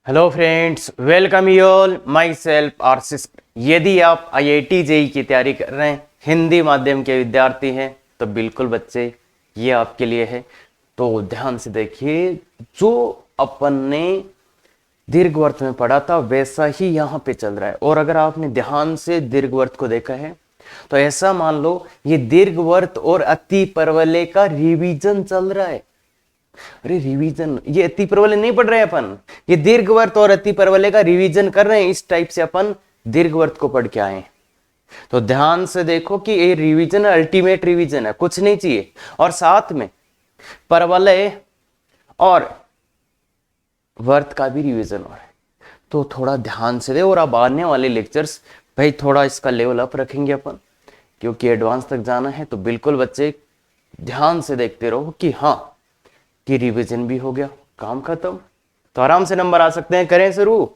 Hello friends, welcome you all. Myself आर्सिस। यदि आप आईआईटी जेई की तैयारी कर रहे हैं, हिंदी माध्यम के विद्यार्थी हैं, तो बिल्कुल बच्चे ये आपके लिए है। तो ध्यान से देखिए, जो अपन ने दीर्घवर्त में पढ़ा था वैसा ही यहाँ पे चल रहा है। और अगर आपने ध्यान से दीर्घवर्त को देखा है तो ऐसा मान लो ये दीर्घवर्त और अति परवलय का रिवीजन चल रहा है। अरे रिवीजन, ये अति परवलय नहीं पढ़ रहे हैं अपन, ये दीर्घवर्त और अति परवलय का रिवीजन कर रहे हैं। इस टाइप से अपन दीर्घवर्त को पढ़ के आए। तो ध्यान से देखो कि ये रिवीजन अल्टीमेट रिवीजन है, कुछ नहीं चाहिए। और साथ में परवलय और वर्त का भी रिवीजन हो रहा है। तो थोड़ा ध्यान से दे। और अब आने वाले लेक्चर्स भाई थोड़ा इसका लेवल अप रखेंगे अपन, क्योंकि एडवांस तक जाना है। तो बिल्कुल बच्चे ध्यान से देखते रहो कि हाँ कि रिवीजन भी हो गया, काम खत्म, तो आराम से नंबर आ सकते हैं। करें शुरू?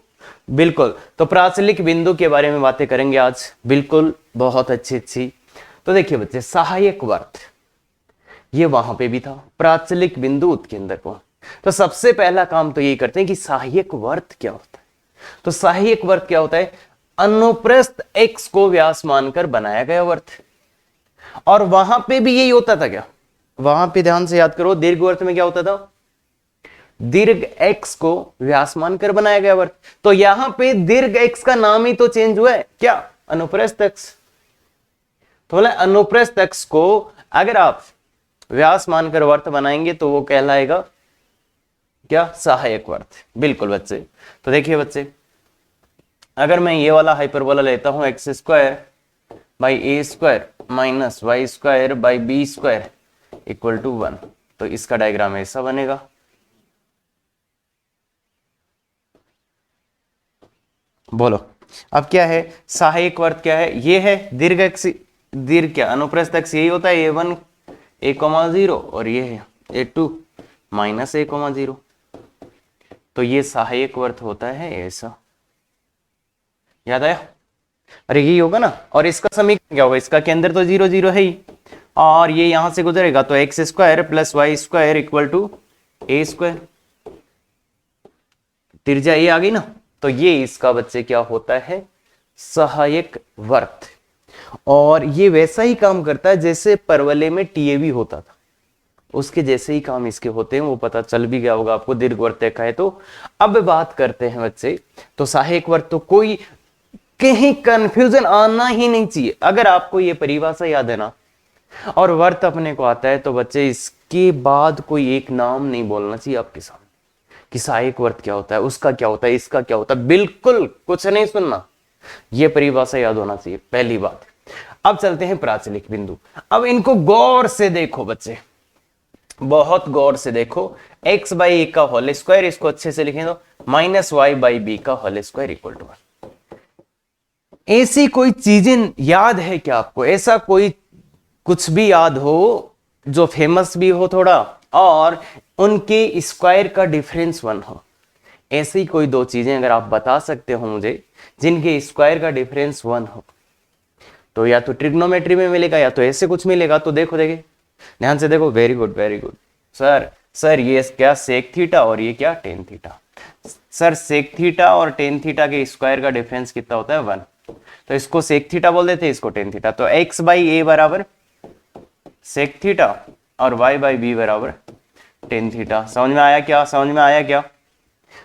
बिल्कुल। तो प्राचलिक बिंदु के बारे में बातें करेंगे आज, बिल्कुल बहुत अच्छी। तो देखिए बच्चे, सहायक वर्त ये वहां पे भी था, प्राचलिक बिंदु उत्केंद्र को। तो सबसे पहला काम तो यही करते हैं कि सहायक वर्त क्या होता है। तो सहायक वर्त क्या होता है? अनुप्रस्थ x को व्यास मानकर बनाया गया वर्त। और वहां पे भी यही होता था क्या? वहां पे ध्यान से याद करो, दीर्घवर्त में क्या होता था? दीर्घ x को व्यास मानकर बनाया गया वर्त। तो यहां पे दीर्घ x का नाम ही तो चेंज हुआ है, क्या? अनुप्रस्थ x। तो बोले अनुप्रस्थ x को अगर आप व्यास मानकर वर्त बनाएंगे तो वो कहलाएगा क्या? सहायक वर्त। बिल्कुल बच्चे। तो देखिए बच्चे, अगर मैं ये वाला हाइपरबोला लेता हूं x square by a square minus y square by b square equal to 1, तो इसका डायग्राम ऐसा बनेगा। बोलो अब क्या है सहायक वर्त? क्या है? ये है दीर्घ एक्स, दीर्घ क्या? अनुप्रस्थ एक्स यही होता है a1 a,0 और ये है a2 माइनस a,0। तो ये सहायक वर्त होता है ऐसा। याद आया? अरे यही होगा ना। और इसका समीकरण क्या होगा? इसका केंद्र तो 0 0 है ही, और ये यहां से गुजरेगा तो x square plus y square equal to a square. त्रिज्या ये आ गई ना। तो ये इसका बच्चे क्या होता है? सहायक वर्त। और ये वैसा ही काम करता है जैसे परवलय में टीएवी होता था, उसके जैसे ही काम इसके होते हैं। वो पता चल भी गया होगा आपको, दीर्घवर्त देखा है तो। अब बात करते हैं बच्चे, तो सहायक वर्त तो कोई कहीं कंफ्यूजन आना ही नहीं चाहिए। अगर आपको ये परिभाषा याद है ना और वर्त अपने को आता है, तो बच्चे इसके बाद कोई एक नाम नहीं बोलना चाहिए आपके सामने कि सहायक वर्त क्या होता है, उसका क्या होता है, इसका क्या होता है। बिल्कुल कुछ नहीं सुनना, यह परिभाषा याद होना चाहिए, पहली बात। अब चलते हैं प्राचलिक बिंदु। अब इनको गौर से देखो बच्चे, बहुत गौर से देखो। एक्स बाई ए का होल स्क्वायर, इसको अच्छे से लिखें तो माइनस वाई बाई बी का होल स्क्वायर इक्वल टू 1। ऐसी कोई चीजें याद है क्या आपको? ऐसा कोई कुछ भी याद हो जो फेमस भी हो थोड़ा, और उनके स्क्वायर का डिफरेंस 1 हो? ऐसी कोई दो चीजें अगर आप बता सकते हो मुझे जिनके स्क्वायर का डिफरेंस 1 हो, तो या तो ट्रिग्नोमेट्री में मिलेगा या तो ऐसे कुछ मिलेगा। तो देखो देखिए, ध्यान से देखो। Very good very good. Sir ये क्या सेक थीटा और ये क्या tan theta? Sir sec theta और टेन थीटा के स्क्वायर का डिफरेंस कितना होता है? 1। तो इसको सेक थीटा बोल देते हैं, इसको टेन थीटा। तो एक्स बाई ए बराबर सेक थीटा और वाई बाई बी बराबर टेन थीटा। समझ में आया क्या? समझ में आया क्या?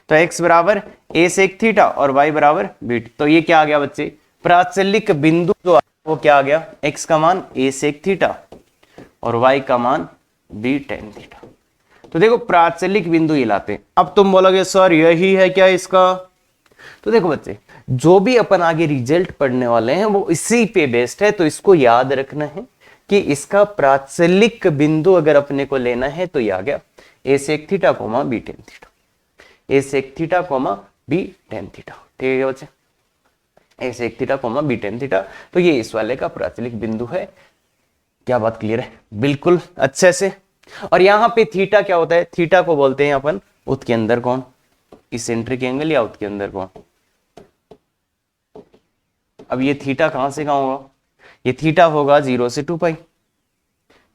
तो एक्स बराबर ए सेक थीटा और वाई बराबर बी। तो ये क्या आ गया बच्चे? प्राचलिक बिंदु जो वो क्या आ गया? एक्स का मान ए सेक थीटा और वाई का मान बी टेन थीटा। तो देखो प्राचलिक बिंदु ये लाते हैं। अब तुम बोलोगे सर यही है क्या इसका? तो देखो बच्चे, जो भी अपन आगे रिजल्ट पढ़ने वाले हैं वो इसी पे बेस्ड है। तो इसको याद रखना है कि इसका प्राचलिक बिंदु अगर अपने को लेना है तो ये आ गया a sec theta comma b tan theta, a sec theta comma b tan theta. ठीक है बच्चे, a sec theta comma b tan theta. तो ये इस वाले का प्राचलिक बिंदु है। क्या बात क्लियर है? बिल्कुल अच्छे से। और यहां पे थीटा क्या होता है? थीटा को बोलते हैं अपन उत्केंद्र कोण, इसेंट्रिक एंगल या उत्केंद्र कोण। अब ये थीटा कहां से कहां होगा? ये थीटा होगा 0 से 2 पाई,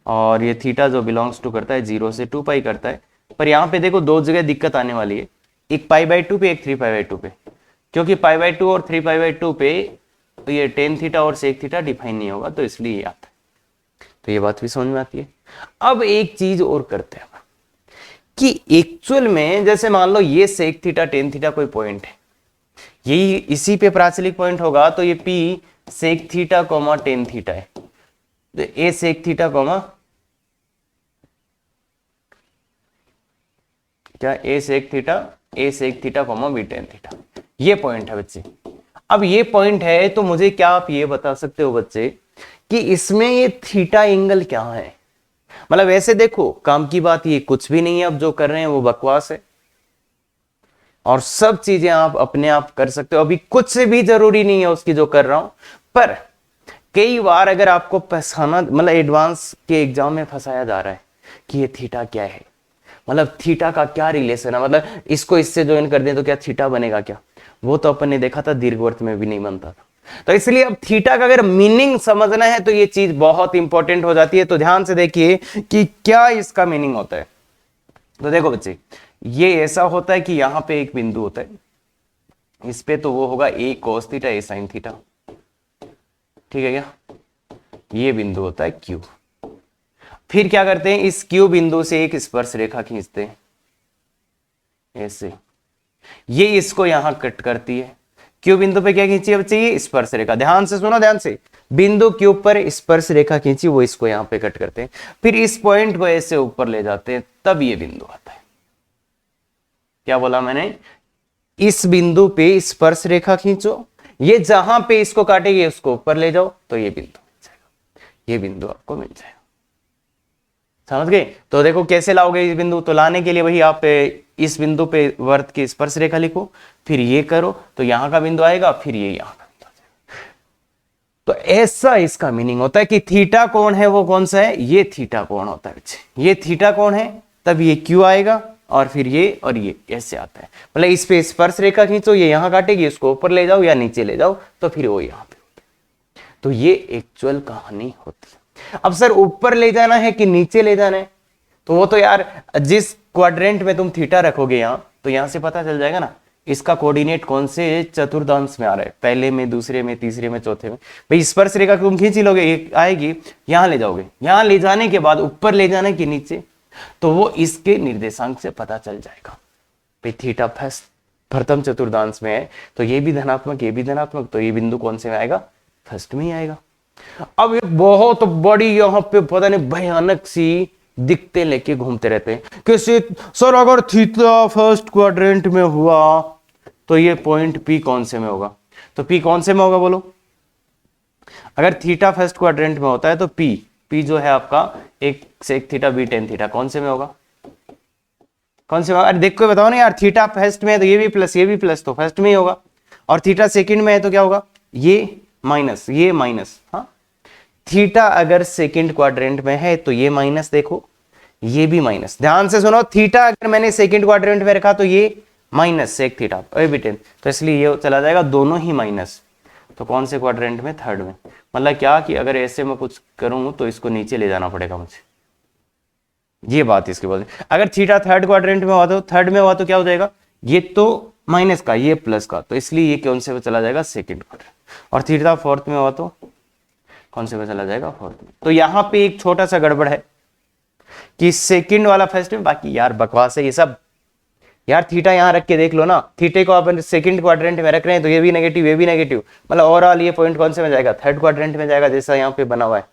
और ये थीटा जो बिलोंग्स टू करता है 0 से 2 पाई करता है। पर यहां पे देखो दो जगह दिक्कत आने वाली है। एक पाई बाई 2 पे, एक 3 पाई बाई 2 पे, क्योंकि पाई बाई 2 और 3 पाई बाई 2 पे तो ये टेन थीटा और सेक थीटा डिफाइन नहीं होगा, तो इसलिए ये आता है। तो ये बात भी समझ में आती है। अब एक चीज और करते हैं कि एक्चुअल में जैसे मान लो ये सेक थीटा टेन थीटा कोई पॉइंट है, यही इसी पे प्राचलिक पॉइंट होगा, तो ये P sec theta comma tan theta है, तो ए सेक थीटा कॉमा क्या a sec theta comma b tan theta, ये पॉइंट है बच्चे। अब ये पॉइंट है तो मुझे क्या आप ये बता सकते हो बच्चे कि इसमें ये थीटा एंगल क्या है? मतलब ऐसे देखो, काम की बात ये कुछ भी नहीं है, अब जो कर रहे हैं वो बकवास है, और सब चीजें आप अपने आप कर सकते हो, अभी कुछ से भी जरूरी नहीं है उसकी जो कर रहा हूं। पर कई बार अगर आपको फंसाना, मतलब एडवांस के एग्जाम में फंसाया जा रहा है कि ये थीटा क्या है, मतलब थीटा का क्या रिलेशन है, मतलब इसको इससे ज्वाइन कर दें तो क्या थीटा बनेगा क्या? वो तो अपन ने देखा था दीर्घवृत्त में भी नहीं बनता था। तो इसलिए अब थीटा का अगर मीनिंग समझना है तो ये चीज बहुत इंपॉर्टेंट हो जाती है। तो ध्यान से देखिए कि क्या इसका मीनिंग होता है। तो देखो बच्चे, ये ऐसा होता है कि यहां पे एक बिंदु होता है, इस पे तो वो होगा ए कोस थीटा ए साइन थीटा, ठीक है क्या? ये बिंदु होता है क्यू। फिर क्या करते हैं, इस क्यू बिंदु से एक स्पर्श रेखा खींचते हैं ऐसे, ये इसको यहां कट करती है। क्यू बिंदु पे क्या खींची है बच्चे? ये स्पर्श रेखा। ध्यान से सुनो, ध्यान से, बिंदु क्यू पर स्पर्श रेखा खींची, वो इसको यहां पे कट करते हैं, फिर इस पॉइंट को ऐसे ऊपर ले जाते हैं, तब ये बिंदु आता है। क्या बोला मैंने? इस बिंदु पे स्पर्श रेखा खींचो, ये जहां पे इसको काटेगी उसको ऊपर ले जाओ, तो ये बिंदु मिल जाएगा, ये बिंदु आपको मिल जाएगा। समझ गए? तो देखो कैसे लाओगे इस बिंदु, तो लाने के लिए वही आप इस बिंदु पे वर्त की स्पर्श रेखा लिखो, फिर ये करो तो यहां का बिंदु आएगा, फिर ये यहां का बिंदु आएगा। तो ऐसा इसका मीनिंग होता है कि थीटा कोण है वो कौन सा है? ये थीटा कोण होता है बच्चे, ये थीटा कोण है, तब ये क्यू आएगा, और फिर ये और ये ऐसे आता है। मतलब इस पे स्पर्श रेखा खींचो, ये यहां काटेगी, उसको ऊपर ले जाओ या नीचे ले जाओ, तो फिर वो यहां पे होता है। तो ये एक्चुअल कहानी होती है। अब सर ऊपर ले जाना है कि नीचे ले जाना है, तो वो तो यार जिस क्वाड्रेंट में तुम थीटा रखोगे यहां, तो यहां से पता चल जाएगा ना इसका कोऑर्डिनेट कौन से चतुर्थांश में आ रहा है, पहले में, दूसरे में, तीसरे में, चौथे में। भाई स्पर्श रेखा तुम खींच ही लोगे, एक आएगी यहां ले जाओगे, यहां ले जाने के बाद ऊपर ले जाना कि नीचे, तो वो इसके निर्देशांक से पता चल जाएगा। भाई थीटा फर्स्ट प्रथम चतुर्थांश में है, तो ये भी धनात्मक, ये भी धनात्मक, तो ये बिंदु कौन से में आएगा? फर्स्ट में ही आएगा। अब एक बहुत बड़ी यहां पे पता नहीं भयानक सी दिक्कतें लेके घूमते रहते हैं कि सर अगर थीटा फर्स्ट क्वाड्रेंट में हुआ तो ये पॉइंट पी कौन से में होगा? तो पी कौन से में होगा बोलो? अगर थीटा फर्स्ट क्वाड्रेंट में होता है तो पी जो है आपका एक sec theta b tan theta कौन से में होगा? कौन से में होगा? अरे देख के बताओ ना यार, थीटा फर्स्ट में है तो ये भी प्लस, ये भी प्लस, तो फर्स्ट में ही होगा, और थीटा सेकंड में है तो क्या होगा? ये माइनस, ये माइनस। हाँ, थीटा अगर सेकंड क्वाड्रेंट में है तो ये माइनस, देखो ये भी माइनस। ध्यान से सुनो, थीटा अगर मैंने सेकंड क्वाड्रेंट में रखा तो ये minus sec theta b tan, तो इसलिए ये चला जाएगा दोनों ही माइनस। तो कौन से क्वाड्रेंट में? थर्ड में। मतलब क्या कि अगर ऐसे में कुछ करूं तो इसको नीचे ले जाना पड़ेगा मुझे, ये बात इसके बाद। अगर थीटा थर्ड क्वाड्रेंट में हुआ तो, थर्ड में हुआ तो क्या हो जाएगा? ये तो माइनस का, ये प्लस का, तो इसलिए ये कौन से में चला जाएगा? Second quadrant. और थीटा फोर्थ में हुआ तो कौन से में चला जाएगा? फोर्थ में। तो यहां पे एक छोटा सा गड़बड़ है कि सेकंड वाला फर्स्ट में, बाकी यार बकवास है ये सब यार। थीटा यहां रख के देख लो ना, थीटे को अपन सेकंड क्वाड्रेंट में रख रहे हैं तो ये भी नेगेटिव, ये भी नेगेटिव, मतलब ओवरऑल ये पॉइंट कौन से में जाएगा? थर्ड क्वाड्रेंट में जाएगा, जैसा यहाँ पे बना हुआ है।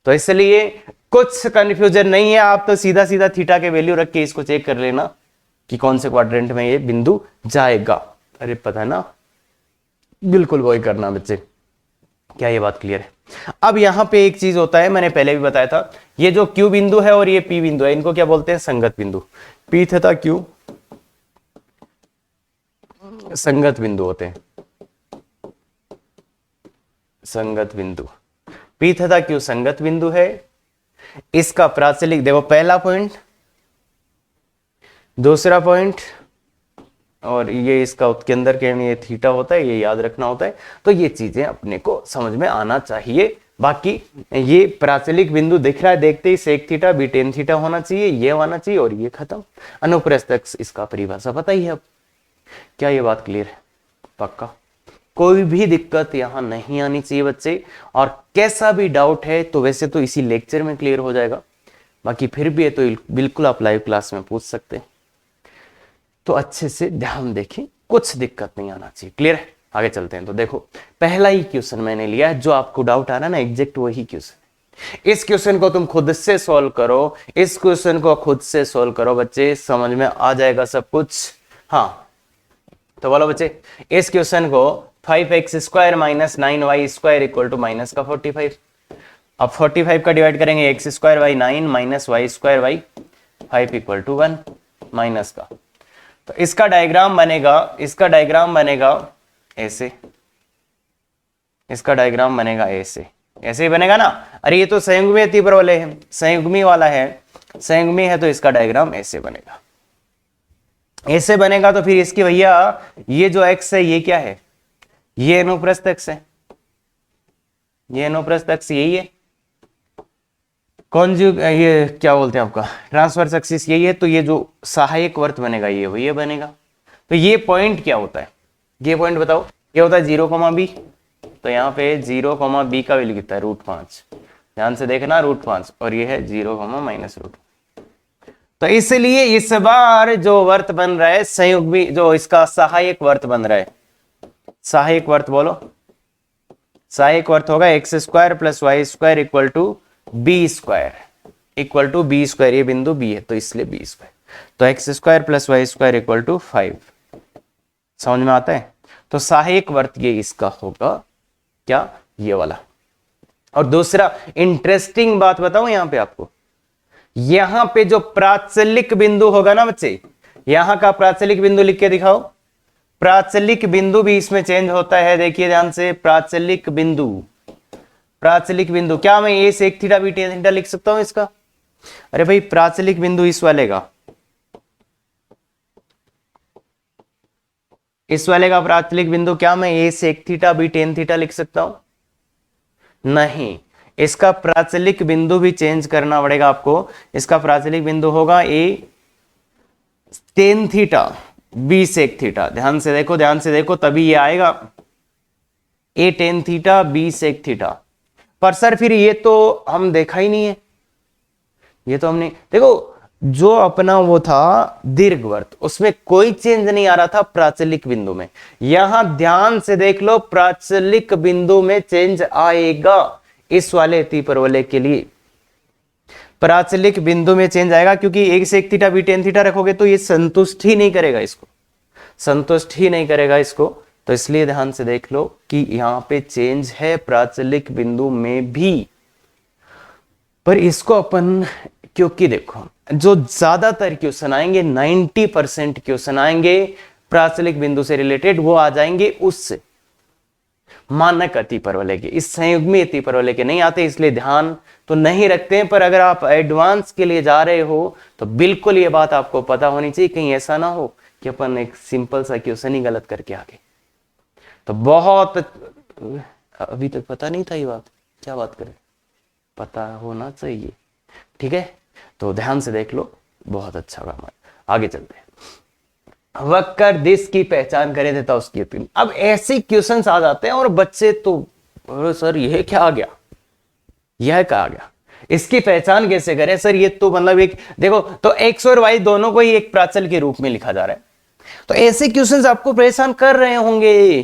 तो इसलिए कुछ कंफ्यूजन नहीं है, आप तो सीधा सीधा थीटा के वैल्यू रख के इसको चेक कर लेना कि कौन से क्वाड्रेंट में ये बिंदु जाएगा। अरे पता है ना, बिल्कुल वही करना बच्चे। क्या ये बात क्लियर है? अब यहां पे एक चीज होता है, मैंने पहले भी बताया था, ये जो क्यू बिंदु है और ये पी बिंदु है, इनको क्या बोलते हैं? संगत बिंदु। पी तथा क्यू संगत बिंदु होते हैं, संगत बिंदु। पी तथा क्यू संगत बिंदु है। इसका प्राचलिक देखो, पहला पॉइंट, दूसरा पॉइंट, और ये इसका उसके अंदर के ये थीटा होता है, ये याद रखना होता है। तो ये चीजें अपने को समझ में आना चाहिए बाकी ये प्राचलिक बिंदु दिख रहा है, देखते ही sec theta b tan theta होना चाहिए, ये होना चाहिए और ये खत्म। अनुप्रस्थ अक्ष इसका परिभाषा पता ही है। अब क्या ये बात क्लियर है? पक्का कोई भी दिक्कत यहां नहीं आनी चाहिए बच्चे, और कैसा भी डाउट है तो वैसे तो इसी लेक्चर में क्लियर हो जाएगा, बाकी फिर भी है तो बिल्कुल आप लाइव क्लास में पूछ सकते हैं। तो अच्छे से ध्यान देखें, कुछ दिक्कत नहीं आना चाहिए। क्लियर है? आगे चलते हैं। तो देखो पहला ही क्वेश्चन मैंने लिया है, जो आपको डाउट आ रहा है ना एग्जैक्ट वही क्वेश्चन। इस क्वेश्चन को तुम खुद से सॉल्व करो, इस क्वेश्चन को खुद से सॉल्व करो बच्चे, समझ में आ जाएगा सब कुछ। हाँ तो बोलो बच्चे, इस क्वेश्चन को 5x² - 9y² = माइनस का 45। अब 45 का डिवाइड करेंगे x² / 9 - y² / 5 = 1 माइनस का। तो इसका डायग्राम बनेगा ऐसे, इसका डायग्राम बनेगा ऐसे, ऐसे ही बनेगा ना। अरे ये तो संयुग्मी अतिपरवलय है, संयुग्मी वाला है, संयुग्मी है तो इसका डायग्राम ऐसे बनेगा, ऐसे बनेगा। तो फिर इसकी भैया ये जो x है ये क्या है? ये अनुप्रस्थ अक्ष है, ये अनुप्रस्थ अक्ष यही है, ये क्या बोलते हैं आपका ट्रांसवर्स एक्सिस यही है। तो ये जो सहायक वर्त बनेगा ये बनेगा। तो ये पॉइंट क्या होता है? ये पॉइंट बताओ, ये होता है 0, b। तो यहाँ पे 0, b का वैल्यू कितना है? √5। ध्यान से देखना √5, और ये है 0, -√। तो इसलिए इस बार जो वर्त बन रहा है संयुग्मी, जो इसका सहायक वर्त बन रहा है, सहायक वर्त बोलो, सहायक वर्त होगा x² + y² = b², ये बिंदु b है तो इसलिए b²। तो x² + y² = 5। समझ में आता है? तो सहायक वर्त ये इसका होगा क्या? ये वाला। और दूसरा इंटरेस्टिंग बात बताऊं यहां पे आपको, यहां पे जो प्राचलिक बिंदु होगा ना बच्चे, यहां का प्राचलिक बिंदु लिख के दिखाओ। प्राचलिक बिंदु भी इसमें चेंज होता है, देखिए ध्यान से। प्राचलिक बिंदु क्या मैं a sec theta b tan theta लिख सकता हूं इसका? अरे भाई प्राचलिक बिंदु इस वाले का, इस वाले का प्राचलिक बिंदु क्या मैं a sec theta b tan theta लिख सकता हूं? नहीं, इसका प्राचलिक बिंदु भी चेंज करना पड़ेगा आपको। इसका प्राचलिक बिंदु होगा a tan theta b sec theta. ध्यान से देखो तभी ये आएगा a tan theta b sec theta. पर सर फिर ये तो हम देखा ही नहीं है, ये तो हमने देखो जो अपना वो था दीर्घवृत्त, उसमें कोई चेंज नहीं आ रहा था प्राचलिक बिंदु में। यहां ध्यान से देख लो, प्राचलिक बिंदु में चेंज आएगा इस वाले अतिपरवलय के लिए। प्राचलिक बिंदु में चेंज आएगा क्योंकि एक sec theta b tan theta रखोगे तो ये संतुष्ट ही नहीं करेगा इसको, तो इसलिए ध्यान से देख लो कि यहां पे चेंज है प्राचलिक बिंदु में भी। पर इसको अपन, क्योंकि देखो जो ज्यादातर क्वेश्चन आएंगे 90% क्वेश्चन आएंगे प्राचलिक बिंदु से रिलेटेड, वो आ जाएंगे उस मानक अतिपरवलय के, इस संयुग्मी अतिपरवलय के नहीं आते, इसलिए ध्यान तो नहीं रखते हैं। पर अगर आप एडवांस के लिए जा रहे हो तो बिल्कुल ये बात आपको पता होनी चाहिए, कहीं ऐसा ना हो कि अपन एक सिंपल सा क्वेश्चन ही गलत करके आ गए। तो बहुत अभी तक पता नहीं था ये बात, क्या बात करें, पता होना चाहिए। ठीक है, तो ध्यान से देख लो, बहुत अच्छा काम है। आगे चलते हैं। वक्र दिश की पहचान करें तथा उसकी अपील। अब ऐसे क्वेश्चंस आ जाते हैं और बच्चे तो सर यह क्या आ गया, यह क्या आ गया, इसकी पहचान कैसे करें सर? ये तो मतलब एक देखो, तो x और y दोनों को ही एक प्राचल के रूप में लिखा जा रहा है। तो ऐसे क्वेश्चंस आपको परेशान कर रहे होंगे,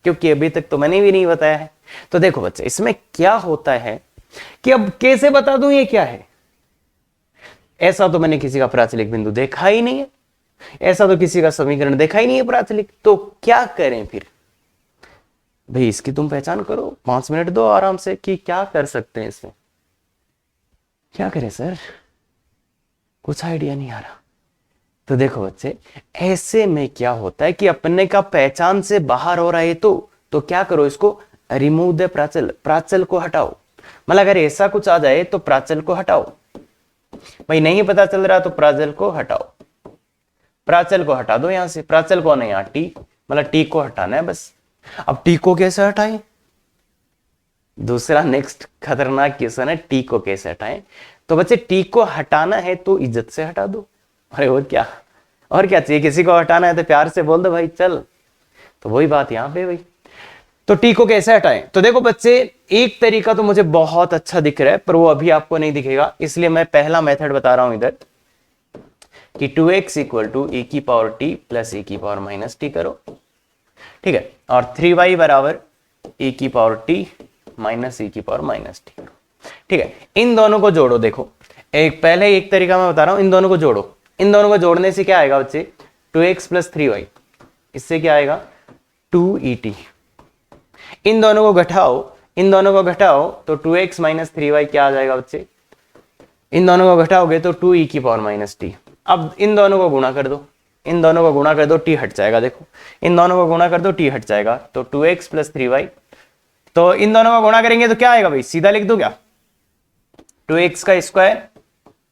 क्योंकि अभी तक तो मैंने भी नहीं बताया है। तो देखो बच्चे, इसमें क्या होता है कि अब कैसे बता दूं ये क्या है? ऐसा तो मैंने किसी का प्राचलिक बिंदु देखा ही नहीं है, ऐसा तो किसी का समीकरण देखा ही नहीं है प्राचलिक, तो क्या करें फिर? भाई इसकी तुम पहचान करो, 5 मिनट दो आराम से कि क्या कर सकते हैं इसमें, क्या करें सर, कुछ आइडिया नहीं आ रहा। तो देखो बच्चे, ऐसे में क्या होता है कि अपने का पहचान से बाहर हो रहा है तो क्या करो, इसको रिमूव द प्राचल को हटाओ। मतलब अगर ऐसा कुछ आ जाए तो प्राचल को हटाओ। भाई नहीं पता चल रहा तो प्राचल को हटाओ, प्राचल को हटा दो यहां से। प्राचल को नहीं, यहाँ टी, मतलब टी को हटाना है बस। अब टी को कैसे हटाएं? दूसरा नेक्स्ट खतरनाक क्वेश्चन है, टी को कैसे हटाएं। तो बच्चे टी को हटाना है तो इज्जत से हटा दो, अरे और क्या, और क्या चाहिए, किसी को हटाना है तो प्यार से बोल दो भाई चल। तो वही बात यहां पे भाई, तो टी को कैसे हटाएं। तो देखो बच्चे, एक तरीका तो मुझे बहुत अच्छा दिख रहा है पर वो अभी आपको नहीं दिखेगा, इसलिए मैं पहला मेथड बता रहा हूं इधर कि 2x इक्वल टू ए की पावर टी प्लस ए की पावर माइनस टी करो, ठीक है, और 3y बराबर ए की पावर टी माइनस ए की पावर माइनस टी करो, ठीक है। इन दोनों को जोड़ो, देखो एक पहले एक तरीका मैं बता रहा हूं, इन दोनों को जोड़ो, इन दोनों को जोड़ने से क्या आएगा बच्चे, 2x प्लस 3y, इससे क्या आएगा 2et। इन दोनों को घटाओ, इन दोनों को घटाओ तो 2x माइनस 3y क्या आ जाएगा बच्चे, इन दोनों को घटाओगे तो 2e की पावर माइनस टी। अब इन दोनों को गुणा कर दो, इन दोनों को गुणा कर दो, टी हट जाएगा, देखो इन दोनों को गुणा कर दो, टी हट जाएगा, तो 2x प्लस 3y। तो इन दोनों को गुणा करेंगे तो क्या आएगा भाई, सीधा लिख दो क्या, 2x का स्क्वायर,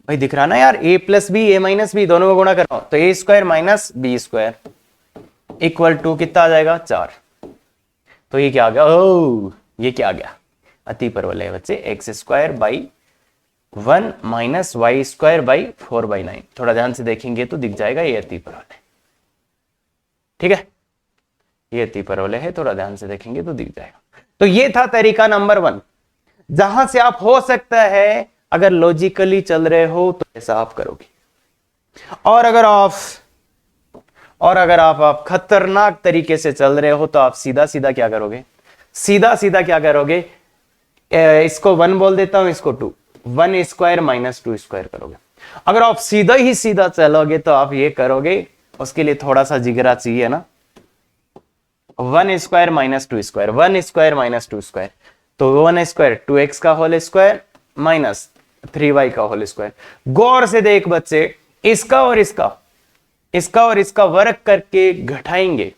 भाई दिख रहा ना यार, a plus b, a minus b, दोनों को गुणा करो तो a square minus b square equal to कितना आ जाएगा 4। तो ये क्या आ गया, ओ ये क्या आ गया, अति परवलय है बच्चे, x square by 1 minus y square by 4/9। थोड़ा ध्यान से देखेंगे तो दिख जाएगा ये अति परवलय, ठीक है, ये अति परवलय है, थोड़ा ध्यान से देखेंगे तो दिख जाएगा। तो ये था तरीका नंबर 1, जहां से आप हो सकता है अगर लॉजिकली चल रहे हो तो ऐसा आप करोगे, और अगर आप खतरनाक तरीके से चल रहे हो तो आप सीधा सीधा क्या करोगे, सीधा सीधा क्या करोगे, इसको 1 बोल देता हूं, इसको 2, 1 स्क्वायर माइनस 2 स्क्वायर करोगे। अगर आप सीधा ही सीधा चलोगे तो आप ये करोगे, उसके लिए थोड़ा सा जिगरा चाहिए ना, 1 square minus 2 square, 1 square minus 2 square, तो 1 स्क्वायर 2x का होल स्क्वायर माइनस 3y का होल स्क्वायर। गौर से देख बच्चे, इसका और इसका वर्ग करके घटाएंगे,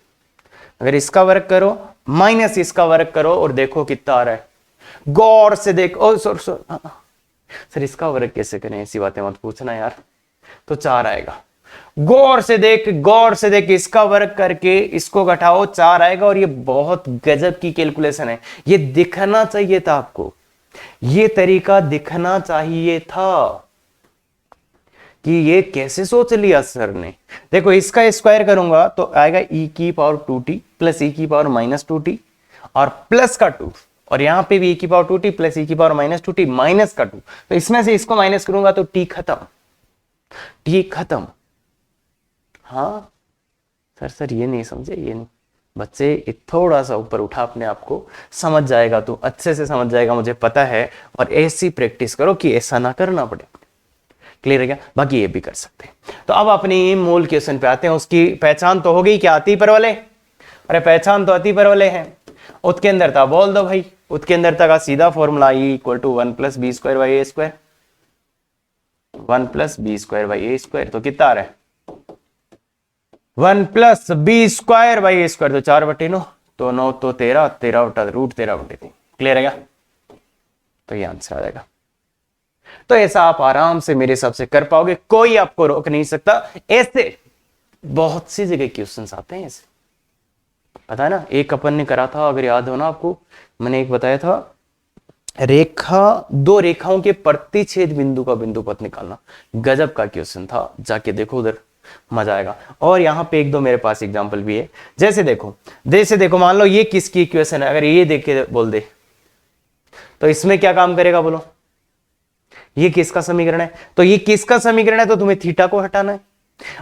अगर इसका वर्ग करो माइनस इसका वर्ग करो और देखो कितना आ रहा है, गौर से देख, ओ सर इसका वर्ग कैसे करें, ऐसी बातें मत पूछना यार, तो 4 आएगा। गौर से देख, इसका वर्ग करके इसको घटाओ 4 आएगा, और ये बहुत गजब की कैलकुलेशन है, ये दिखना चाहिए था आपको, ये तरीका दिखना चाहिए था कि ये कैसे सोच लिया सर ने। देखो इसका स्क्वायर करूंगा तो आएगा e की पावर 2t प्लस e की पावर माइनस 2t और प्लस का 2, और यहां पे भी e की पावर 2t प्लस e की पावर माइनस 2t माइनस का 2, तो इसमें से इसको माइनस करूंगा तो t खत्म। हाँ सर ये नहीं समझे, ये नहीं बच्चे, थोड़ा सा ऊपर उठा अपने आप को, समझ जाएगा तो अच्छे से समझ जाएगा, मुझे पता है, और ऐसी प्रैक्टिस करो कि ऐसा ना करना पड़े। क्लियर है क्या, बाकी ये भी कर सकते हैं। तो अब अपनी मूल क्वेश्चन पे आते हैं, उसकी पहचान तो हो गई क्या, अति परवलय, अरे पहचान तो अति परवलय है। उत्केंद्रता बोल दो भाई, उत्केंद्रता का सीधा formula E equal to 1 plus b square by a square, 1 plus b square by a square, तो कितना आ रहा है 1 plus b square by a square, तो 4/9, तो 9 तो 13, 13 बटा रूट 13/3। क्लियर है क्या, तो ये आंसर आ जाएगा। तो ऐसा आप आराम से मेरे हिसाब से कर पाओगे, कोई आपको रोक नहीं सकता। ऐसे बहुत सी जगह क्वेश्चंस आते हैं ऐसे, पता है ना, एक अपन ने करा था, अगर याद हो ना आपको, मैंने एक बताया था, दो रेखाओं के प्रतिच्छेद बिंदु का बिंदु पथ निकालना, गजब का क्वेश्चन था, जाके देखो उधर, मजा आएगा। और यहां पे एक दो मेरे पास एग्जांपल भी है, जैसे देखो मान लो ये किसकी इक्वेशन है, अगर ये देख के बोल दे तो इसमें क्या काम करेगा बोलो, ये किसका समीकरण है, तो ये किसका समीकरण है, तो तुम्हें थीटा को हटाना है।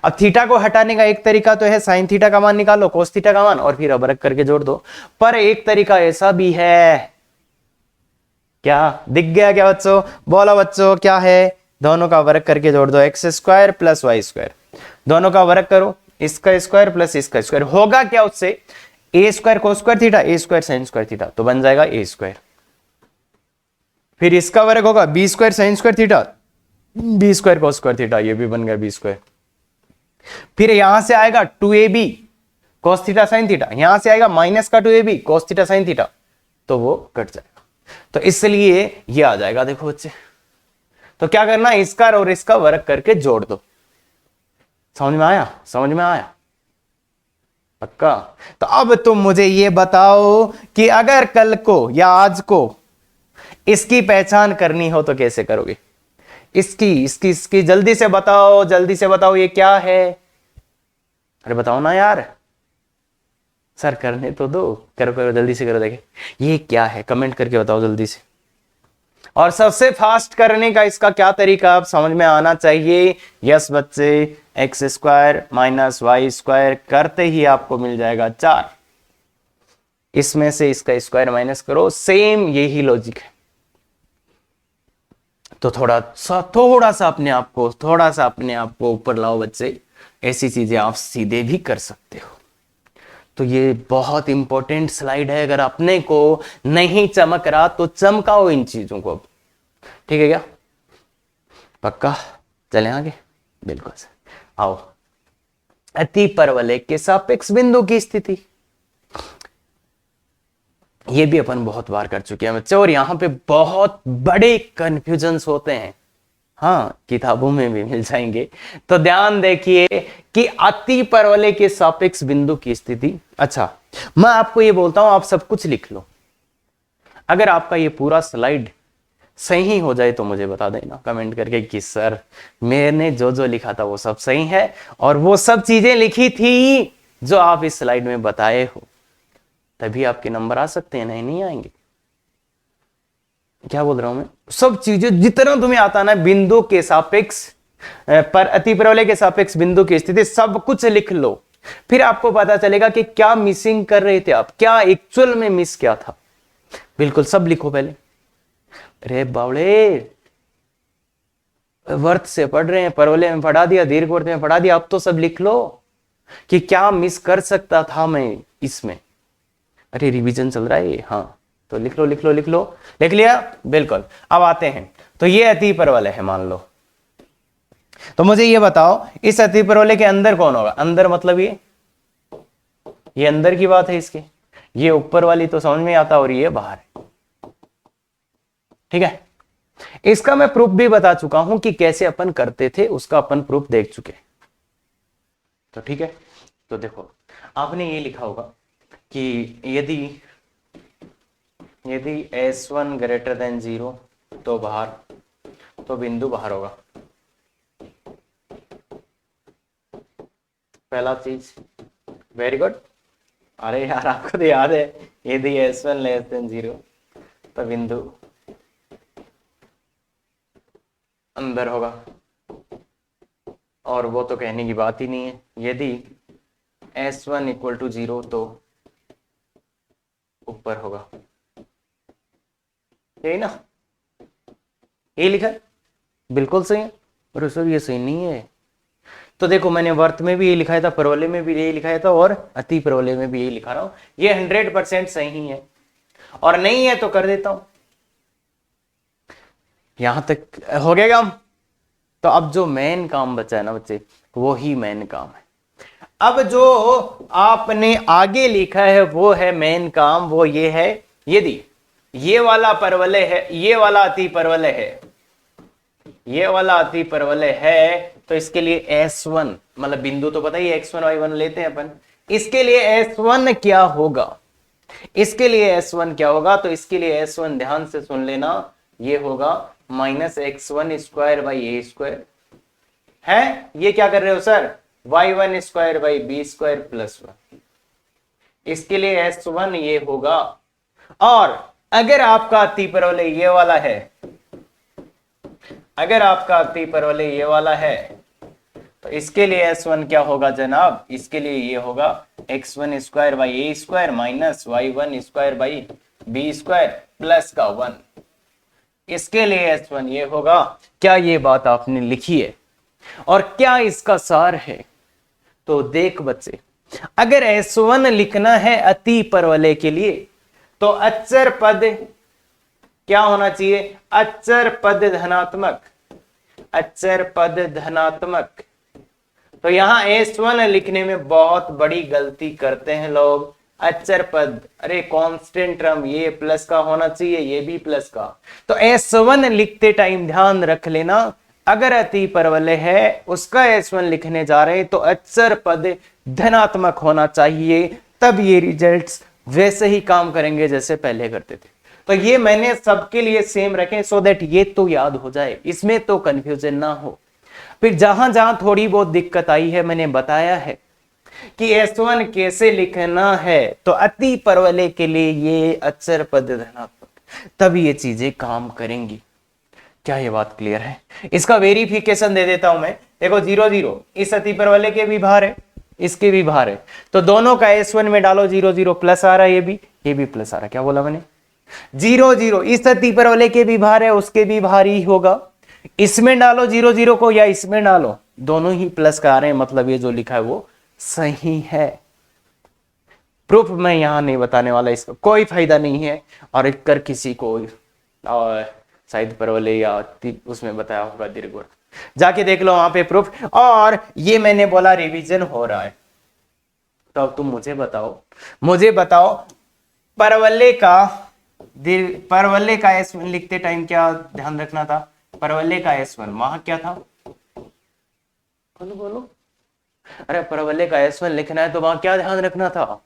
अब थीटा को हटाने का एक तरीका तो है साइन थीटा का मान निकालो, कोस थीटा का मान, और फिर अबरक करके जोड़ दो। पर एक तरीका ऐसा भी है, क्या दिख गया क्या बच्चों, बोलो बच्चों क्या है, दोनों का वर्ग करके जोड़ दो, x square plus y square, दोनों का वर्ग करो, इसका स्क्वायर प्लस इसका स्क्वायर, होगा क्या उससे, a square cos square theta, a square sine square theta, तो बन जाएगा ए स्क्वायर, फिर इसका वर्ग होगा b square sine square theta, b square cos square theta, ये भी बन गया बी स्क्वायर, फिर यहां से आएगा 2ab cos theta sin theta, यहां से आएगा माइनस का 2ab cos theta sin theta, तो वो कट जाएगा, तो इसलिए ये आ जाएगा। देखो बच्चे, तो क्या करना, इसका और इसका वर्ग करके जोड़ दो। समझ में आया पक्का। तो अब तुम मुझे ये बताओ कि अगर कल को या आज को इसकी पहचान करनी हो तो कैसे करोगे? इसकी जल्दी से बताओ, जल्दी से बताओ, ये क्या है? अरे बताओ ना यार, सर करने तो दो, करो करो जल्दी से करो, देखे ये क्या है, कमेंट करके बताओ जल्दी से। और सबसे फास्ट करने का इसका क्या तरीका आप समझ में आना चाहिए। यस बच्चे, x square minus y square करते ही आपको मिल जाएगा 4, इसमें से इसका स्क्वायर माइनस करो, सेम यही लॉजिक है। तो थोड़ा सा अपने आप को ऊपर लाओ बच्चे, ऐसी चीजें आप सीधे भी कर सकते हो। तो ये बहुत इंपॉर्टेंट स्लाइड है, अगर अपने को नहीं चमक रहा तो चमकाओ इन चीजों को अब, ठीक है क्या? पक्का? चले आगे, बिल्कुल सर। आओ, अति परवलय के सापेक्ष बिंदु की स्थिति, ये भी अपन बहुत बार कर चुके हैं बच्चे, और यहां पे बहुत बड़े कंफ्यूजन्स होते हैं, हाँ किताबों में भी मिल जाएंगे। तो ध्यान देखिए कि अति परवलय के सापेक्ष बिंदु की स्थिति। अच्छा, मैं आपको ये बोलता हूं, आप सब कुछ लिख लो। अगर आपका ये पूरा स्लाइड सही हो जाए तो मुझे बता देना कमेंट करके कि सर मैंने जो जो लिखा था वो सब सही है, और वो सब चीजें लिखी थी जो आप इस स्लाइड में बताए हो, तभी आपके नंबर आ सकते हैं, नहीं आएंगे। क्या बोल रहा हूं मैं? सब चीजें जितना तुम्हें आता ना, बिंदु के सापेक्ष पर अति परवलय के सापेक्ष बिंदु की स्थिति, सब कुछ लिख लो, फिर आपको पता चलेगा कि क्या मिसिंग कर रहे थे आप, क्या एक्चुअल में मिस क्या था। बिल्कुल सब लिखो पहले। अरे बावड़े, वर्त से पढ़ रहे हैं, परवलय में पढ़ा दिया, दीर्घवृत्त में पढ़ा दिया, अब तो सब लिख लो कि क्या मिस कर सकता था मैं इसमें। अरे रिवीजन चल रहा है, हाँ तो लिख लो लिख लो लिख लो, लिख लिया? बिल्कुल। अब आते हैं, तो ये अति परवलय है मान लो, तो मुझे ये बताओ इस अति परवलय के अंदर कौन होगा? अंदर मतलब ये अंदर की बात है इसके, ये ऊपर वाली तो समझ में आता, और ये बाहर है, ठीक है? इसका मैं प्रूफ भी बता चुका हूं कि कैसे अपन करते थे, उसका अपन प्रूफ देख चुके, तो ठीक है। तो देखो, आपने ये लिखा होगा कि यदि S1 ग्रेटर देन 0 तो बाहर, तो बिंदु बाहर होगा, पहला चीज। Very good. अरे यार आपको तो याद है, यदि S1 लेस देन 0 तो बिंदु अंदर होगा, और वो तो कहने की बात ही नहीं है। यदि S1 इक्वल टू 0 तो ऊपर होगा, यही ना? ये लिखा है, बिल्कुल सही है। अरे सर ये सही नहीं है, तो देखो मैंने वर्त में भी ये लिखाया था, परवलय में भी यही लिखाया था, और अति परवलय में भी यही लिखा रहा हूं। ये 100% सही है, और नहीं है तो कर देता हूं। यहां तक हो गया काम? तो अब जो मेन काम बचा है ना बच्चे, वो ही मेन काम है। अब जो आपने आगे लिखा है वो है मेन काम, वो ये है, यदि ये वाला परवलय है, ये वाला अति परवलय है, ये वाला अति परवलय है, तो इसके लिए S1 मतलब बिंदु तो पता ही है, X1 Y1 लेते हैं अपन, इसके लिए S1 क्या होगा? इसके लिए S1 क्या होगा? तो इसके लिए S1 ध्यान से सुन लेना, ये होगा minus x1 square by a square है। ये क्या कर रहे हो सर? y1 square by b square plus 1, इसके लिए S1 ये होगा। और अगर आपका अति परवलय ये वाला है, अगर आपका अति परवलय ये वाला है, तो इसके लिए S1 क्या होगा जनाब? इसके लिए ये होगा x1 square by a square minus y1 square by b square plus का 1, इसके लिए S1 ये होगा। क्या ये बात आपने लिखी है? और क्या इसका सार है? तो देख बच्चे, अगर S1 लिखना है अति परवलय के लिए, तो अचर पद क्या होना चाहिए? अचर पद धनात्मक, अचर पद धनात्मक। तो यहां S1 लिखने में बहुत बड़ी गलती करते हैं लोग, अचर पद, अरे कांस्टेंट टर्म, ये प्लस का होना चाहिए, ये भी प्लस का। तो S1 लिखते टाइम ध्यान रख लेना, अगर अति परवलय है उसका S1 लिखने जा रहे हैं तो अचर पद धनात्मक होना चाहिए, तब ये रिजल्ट्स वैसे ही काम करेंगे जैसे पहले करते थे। तो ये मैंने सबके लिए सेम रखे सो दैट ये तो याद हो जाए, इसमें तो कंफ्यूजन ना हो। फिर जहां जहां थोड़ी बहुत दिक्कत आई है मैंने बताया है कि S1 कैसे लिखना है, तो अति परवलय के लिए ये अचर पद धनात्मक, तब ये चीजें काम करेंगी। क्या ये बात क्लियर है? इसका वेरिफिकेशन दे देता हूं मैं। देखो 0 0 इस अति परवलय के भी भार है, इसके भी भार है, तो दोनों का S1 में डालो 0 0 प्लस आ रहा है, ये भी प्लस आ रहा है। क्या बोला मैंने? 0 0 इस अति परवलय के भी भार है, उसके भी भार ही होगा। इसमें डालो 0 0 को या इसमें डालो, दोनों ही प्लस का आ रहे हैं, मतलब ये जो लिखा है वो सही है। प्रूफ मैं यहां नहीं बताने वाला, इसका कोई फायदा नहीं है। और एक कर किसी को शायद परवलय या उसमें बताया होगा दीर्घ, जाके देख लो वहां पे प्रूफ। और ये मैंने बोला रिवीजन हो रहा है, तो अब तुम मुझे बताओ परवलय का S1 लिखते टाइम क्या ध्यान रखना था? परवलय का S1 वहां क्या था? बोलो। अरे परवलय का S1 लिखना है तो वहां क्या ध्यान रखना था?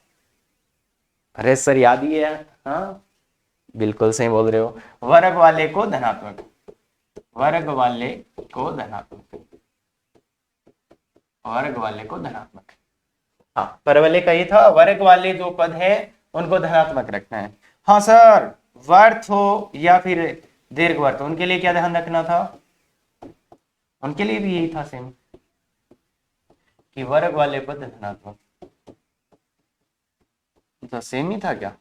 अरे सर याद ही है। हाँ बिल्कुल सही बोल रहे हो, वर्ग वाले को धनात्मक, वर्ग वाले को धनात्मक, वर्ग वाले को धनात्मक। हाँ परवलय का ये था, वर्ग वाले जो पद है उनको धनात्मक रखना है। हाँ सर वर्त हो या फिर दीर्घवर्त, उनके लिए क्या ध्यान रखना था? उनके लिए भी यही था सेम, कि वर्ग वाले पद धनात्मक। तो सेम ही था क्या?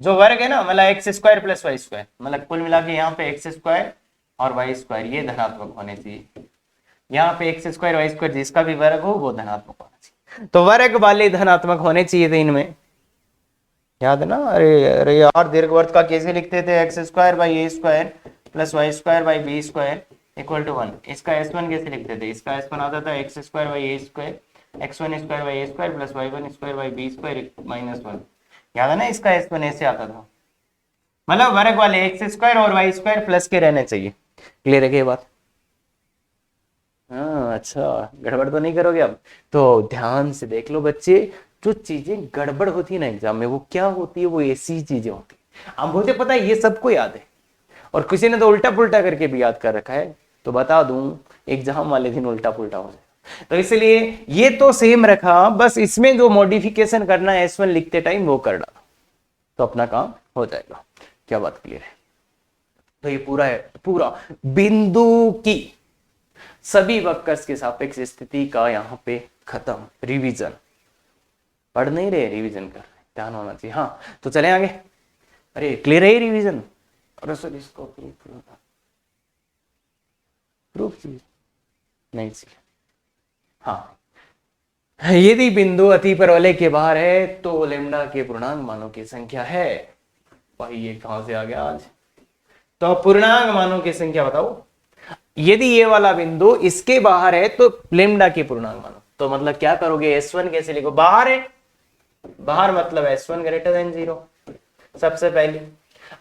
जो वर्ग है ना, मतलब x square plus y square, मतलब कुल मिला के यहाँ पे एक्स स्क्वायर और वाई स्क्वायर ये धनात्मक होने चाहिए। यहाँ पे एक्स स्क्वायर वाई स्क्वायर जिसका भी वर्ग हो वो धनात्मक होना चाहिए, तो वर्ग वाले धनात्मक होने चाहिए थे इनमें। याद है ना? अरे यार दीर्घवर्त का कैसे लिखते थे? X square by a square plus y square by b square equal to 1। इसका S1 कैसे लिखते थे? इसका S1 आता था x square by a square x1 square by a square plus y1 square by b square minus 1। याद है ना? इसका S1 ऐसे आता था, मतलब वर्ग वाले एक्स स्क्वायर और वाई स्क्वायर प्लस के रहने चाहिए। क्लियर है क्या ये बात? हाँ अच्छा, गड़बड़ तो नहीं करोगे अब? तो ध्यान से देख लो बच्चे, जो चीजें गड़बड़ होती है ना एग्जाम में, वो क्या होती है? वो ऐसी चीजें होती है। अब मुझे पता है ये सबको याद है, और किसी ने तो उल्टा पुल्टा करके भी याद कर रखा है, तो बता दूं एग्जाम वाले दिन उल्टा पुल्टा हो जाए। तो इसलिए ये तो सेम रखा, बस इसमें जो मॉडिफिकेशन करना है S1 लिखते टाइम वो कर डाला, तो अपना काम हो जाएगा। क्या बात क्लियर है? तो ये पूरा है, पूरा बिंदु की सभी वक्कर्स के सापेक्ष स्थिति का यहाँ पे खत्म। रिवीजन पढ़ नहीं रहे, रिवीजन कर रहे, ध्यान होना चाहिए। हाँ तो चले आगे। अरे क्लियर है रिवीजन? अरे सर इसको प्रूफ नहीं चाहिए। हाँ यदि बिंदु अति परवलय के बाहर है तो लेम्डा के पूर्णांक मानों की संख्या है। भाई ये कहां से आ गया आज? तो पूर्णांक मानों की संख्या बताओ। यदि ये वाला बिंदु इसके बाहर है तो लेम्डा के पूर्णांक मानो, तो मतलब क्या करोगे? S1 कैसे लिखो? बाहर है, बाहर मतलब S1 ग्रेटर देन 0 सबसे पहले।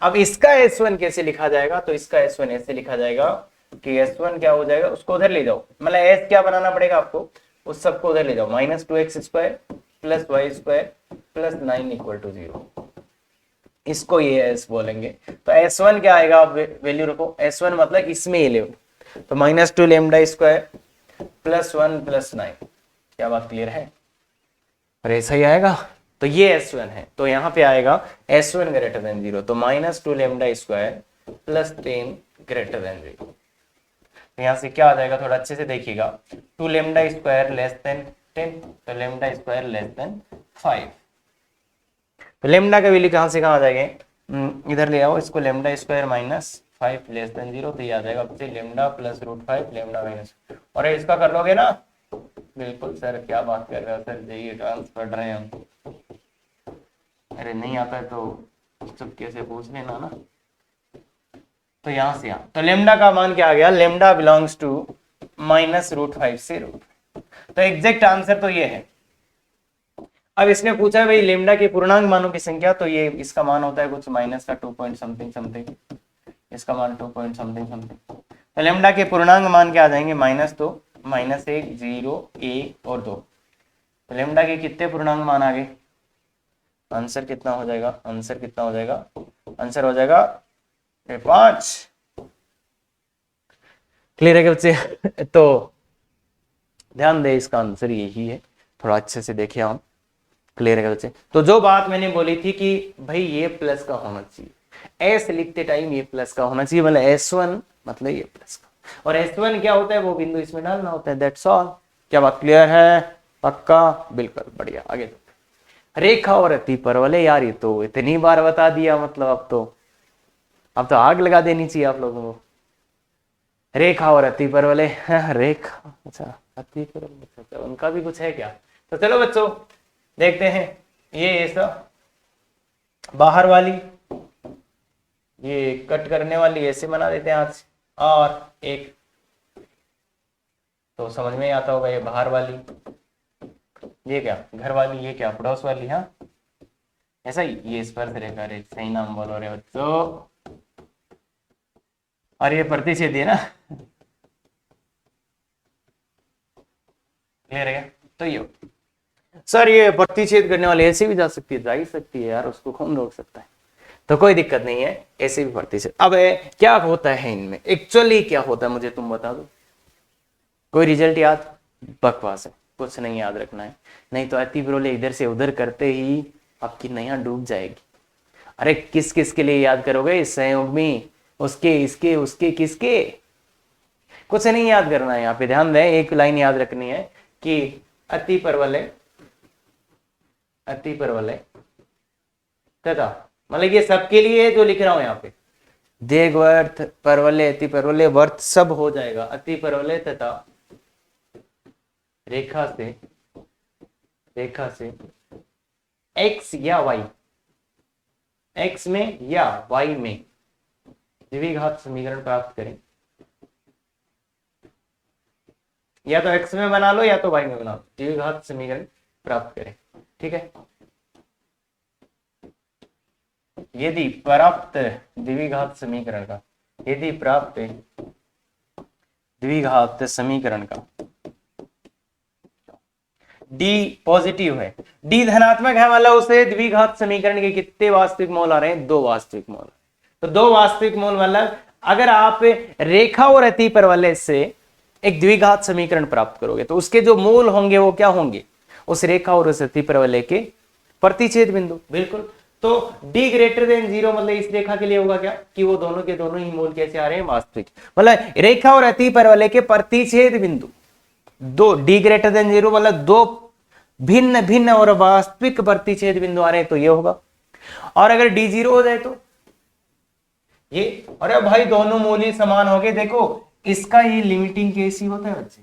अब इसका S1 कैसे लिखा जाएगा? तो इसका S1 ऐसे लिखा जाएगा कि S1 क्या हो जाएगा, उसको उधर ले जाओ, मतलब S क्या बनाना पड़ेगा आपको, उस सबको उधर ले जाओ, -2x square plus y square plus 9 equal to 0, इसको ये S बोलेंगे। तो S1 क्या आएगा? आप वैल्यू रखो, S1 मतलब इसमें ये ले, तो -2 लेमडा स्क्वायर प्लस 1 प्लस 9। क्या बात क्लियर है? और ऐसा ही आएगा, तो ये S1 है, तो यहाँ पे आएगा S1 ग्रेटर देन 0, तो -2 lambda square plus 10 greater than 0। यहाँ से क्या आ जाएगा? थोड़ा अच्छे से देखिएगा, 2 लेमडा स्क्वायर लेस देन 10, तो लेमडा स्क्वायर लेस देन 5। तो लेमडा का वैल्यू कहाँ से कहाँ आ जाएगा? इधर ले आओ इसको, लेमडा स्क्वायर -5 लेस देन 0, तो ये आ जाएगा लेमडा प्लस √5 लेमडा माइनस। और इसका कर लोगे ना? बिल्कुल सर, क्या बात कर रहे हो सर, जी एडवांस पढ़ रहे हैं हम। अरे नहीं आता है तो चुपके से पूछ लेना ना। तो यहां से यहाँ तो लेमडा का मान क्या आ गया? लेमडा बिलोंग्स टू -√5 से √5। तो एग्जैक्ट आंसर तो ये है। अब इसने पूछा है भाई लेमडा के पूर्णांक मानों की संख्या, तो ये इसका मान होता है कुछ माइनस का 2 पॉइंट समथिंग समथिंग, इसका मान 2 पॉइंट समथिंग समथिंग। तो लेमडा के पूर्णांक मान क्या आ जाएंगे? -2, -1, 0, 1 और 2। तो लेमडा के कितने पूर्णांक मान आ गए? आंसर कितना हो जाएगा? आंसर कितना हो जाएगा? आंसर हो जाएगा 5। क्लियर है क्या बच्चे? तो ध्यान दे, इसका आंसर यही है, थोड़ा अच्छे से देखिए आप। क्लियर है बच्चे? तो जो बात मैंने बोली थी कि भाई ये प्लस का होना चाहिए, एस लिखते टाइम ये प्लस का होना चाहिए, मतलब S1 मतलब ये प्लस का, और S1 क्या होता है वो बिंदु इसमें डालना होता है, दैट्स ऑल। क्या बात क्लियर है? पक्का? बिल्कुल बढ़िया। आगे तो रेखा और अति परवलय, यार ये तो इतनी बार बता दिया, मतलब अब तो आग लगा देनी चाहिए आप लोगों को। रेखा और अति परवलय, रेखा, अच्छा अति परवलय, अच्छा उनका भी कुछ है क्या? तो चलो बच्चों देखते हैं। ये ऐसा बाहर वाली, ये कट करने वाली ऐसे बना देते हैं आज, और एक तो समझ में आता होगा, ये बाहर वाली, ये क्या घर वाली, ये क्या पड़ोस वाली। हाँ ऐसा ही, ये स्पर्श रेखा, रे सही नाम बोलो रे बच्चों। और ये प्रतिच्छेदी है ना, क्लियर है? तो ये सर ये प्रतिच्छेद करने वाले ऐसे भी जा सकती है, जा ही सकती है यार, उसको कौन रोक सकता है? तो कोई दिक्कत नहीं है, ऐसे भी प्रतिच्छेद। अब क्या होता है इनमें एक्चुअली, क्या होता है मुझे तुम बता दो। कोई रिजल्ट याद? बकवास है, कुछ नहीं याद रखना है, नहीं तो अति विरोले इधर से उधर करते ही आपकी नैया डूब जाएगी। अरे किस किस के लिए याद करोगे? संयोगी, उसके, इसके, उसके, किसके? कुछ नहीं याद करना है यहाँ पे, ध्यान दें, एक लाइन याद रखनी है कि अति परवलय, अति परवलय तथा, मतलब ये सबके लिए जो लिख रहा हूं यहाँ पे, दीर्घवर्त, परवलय, अति परवलय, वर्त सब हो जाएगा। अति परवलय तथा रेखा से x या y, x में या y में द्विघात समीकरण प्राप्त करें, या तो x में बना लो या तो y में बना लो, द्विघात समीकरण प्राप्त करें। ठीक है, यदि प्राप्त द्विघात समीकरण का, यदि प्राप्त द्विघात समीकरण का D पॉजिटिव है, D धनात्मक है, मतलब उसे द्विघात समीकरण के कितने वास्तविक मोल आ रहे हैं? 2 वास्तविक मोल। तो 2 वास्तविक मोल मतलब अगर आप रेखा और अति परवलय से एक द्विघात समीकरण प्राप्त करोगे तो उसके जो मूल होंगे वो क्या होंगे? उस रेखा और उस अति परवलय के प्रतिच्छेद बिंदु। बिल्कुल। तो D ग्रेटर देन 0 मतलब इस रेखा के लिए होगा क्या कि वो दोनों के दोनों ही मूल कैसे आ रहे हैं? वास्तविक। मतलब रेखा और अति परवलय के प्रतिच्छेद बिंदु दो, D ग्रेटर देन 0 मतलब 2 भिन्न भिन्न और वास्तविक प्रतिच्छेद बिंदु आ रहे हैं तो ये होगा। और अगर D 0 हो जाए तो ये, अरे भाई दोनों मूल ही समान हो गए। देखो इसका ये लिमिटिंग केस ही होता है बच्चे।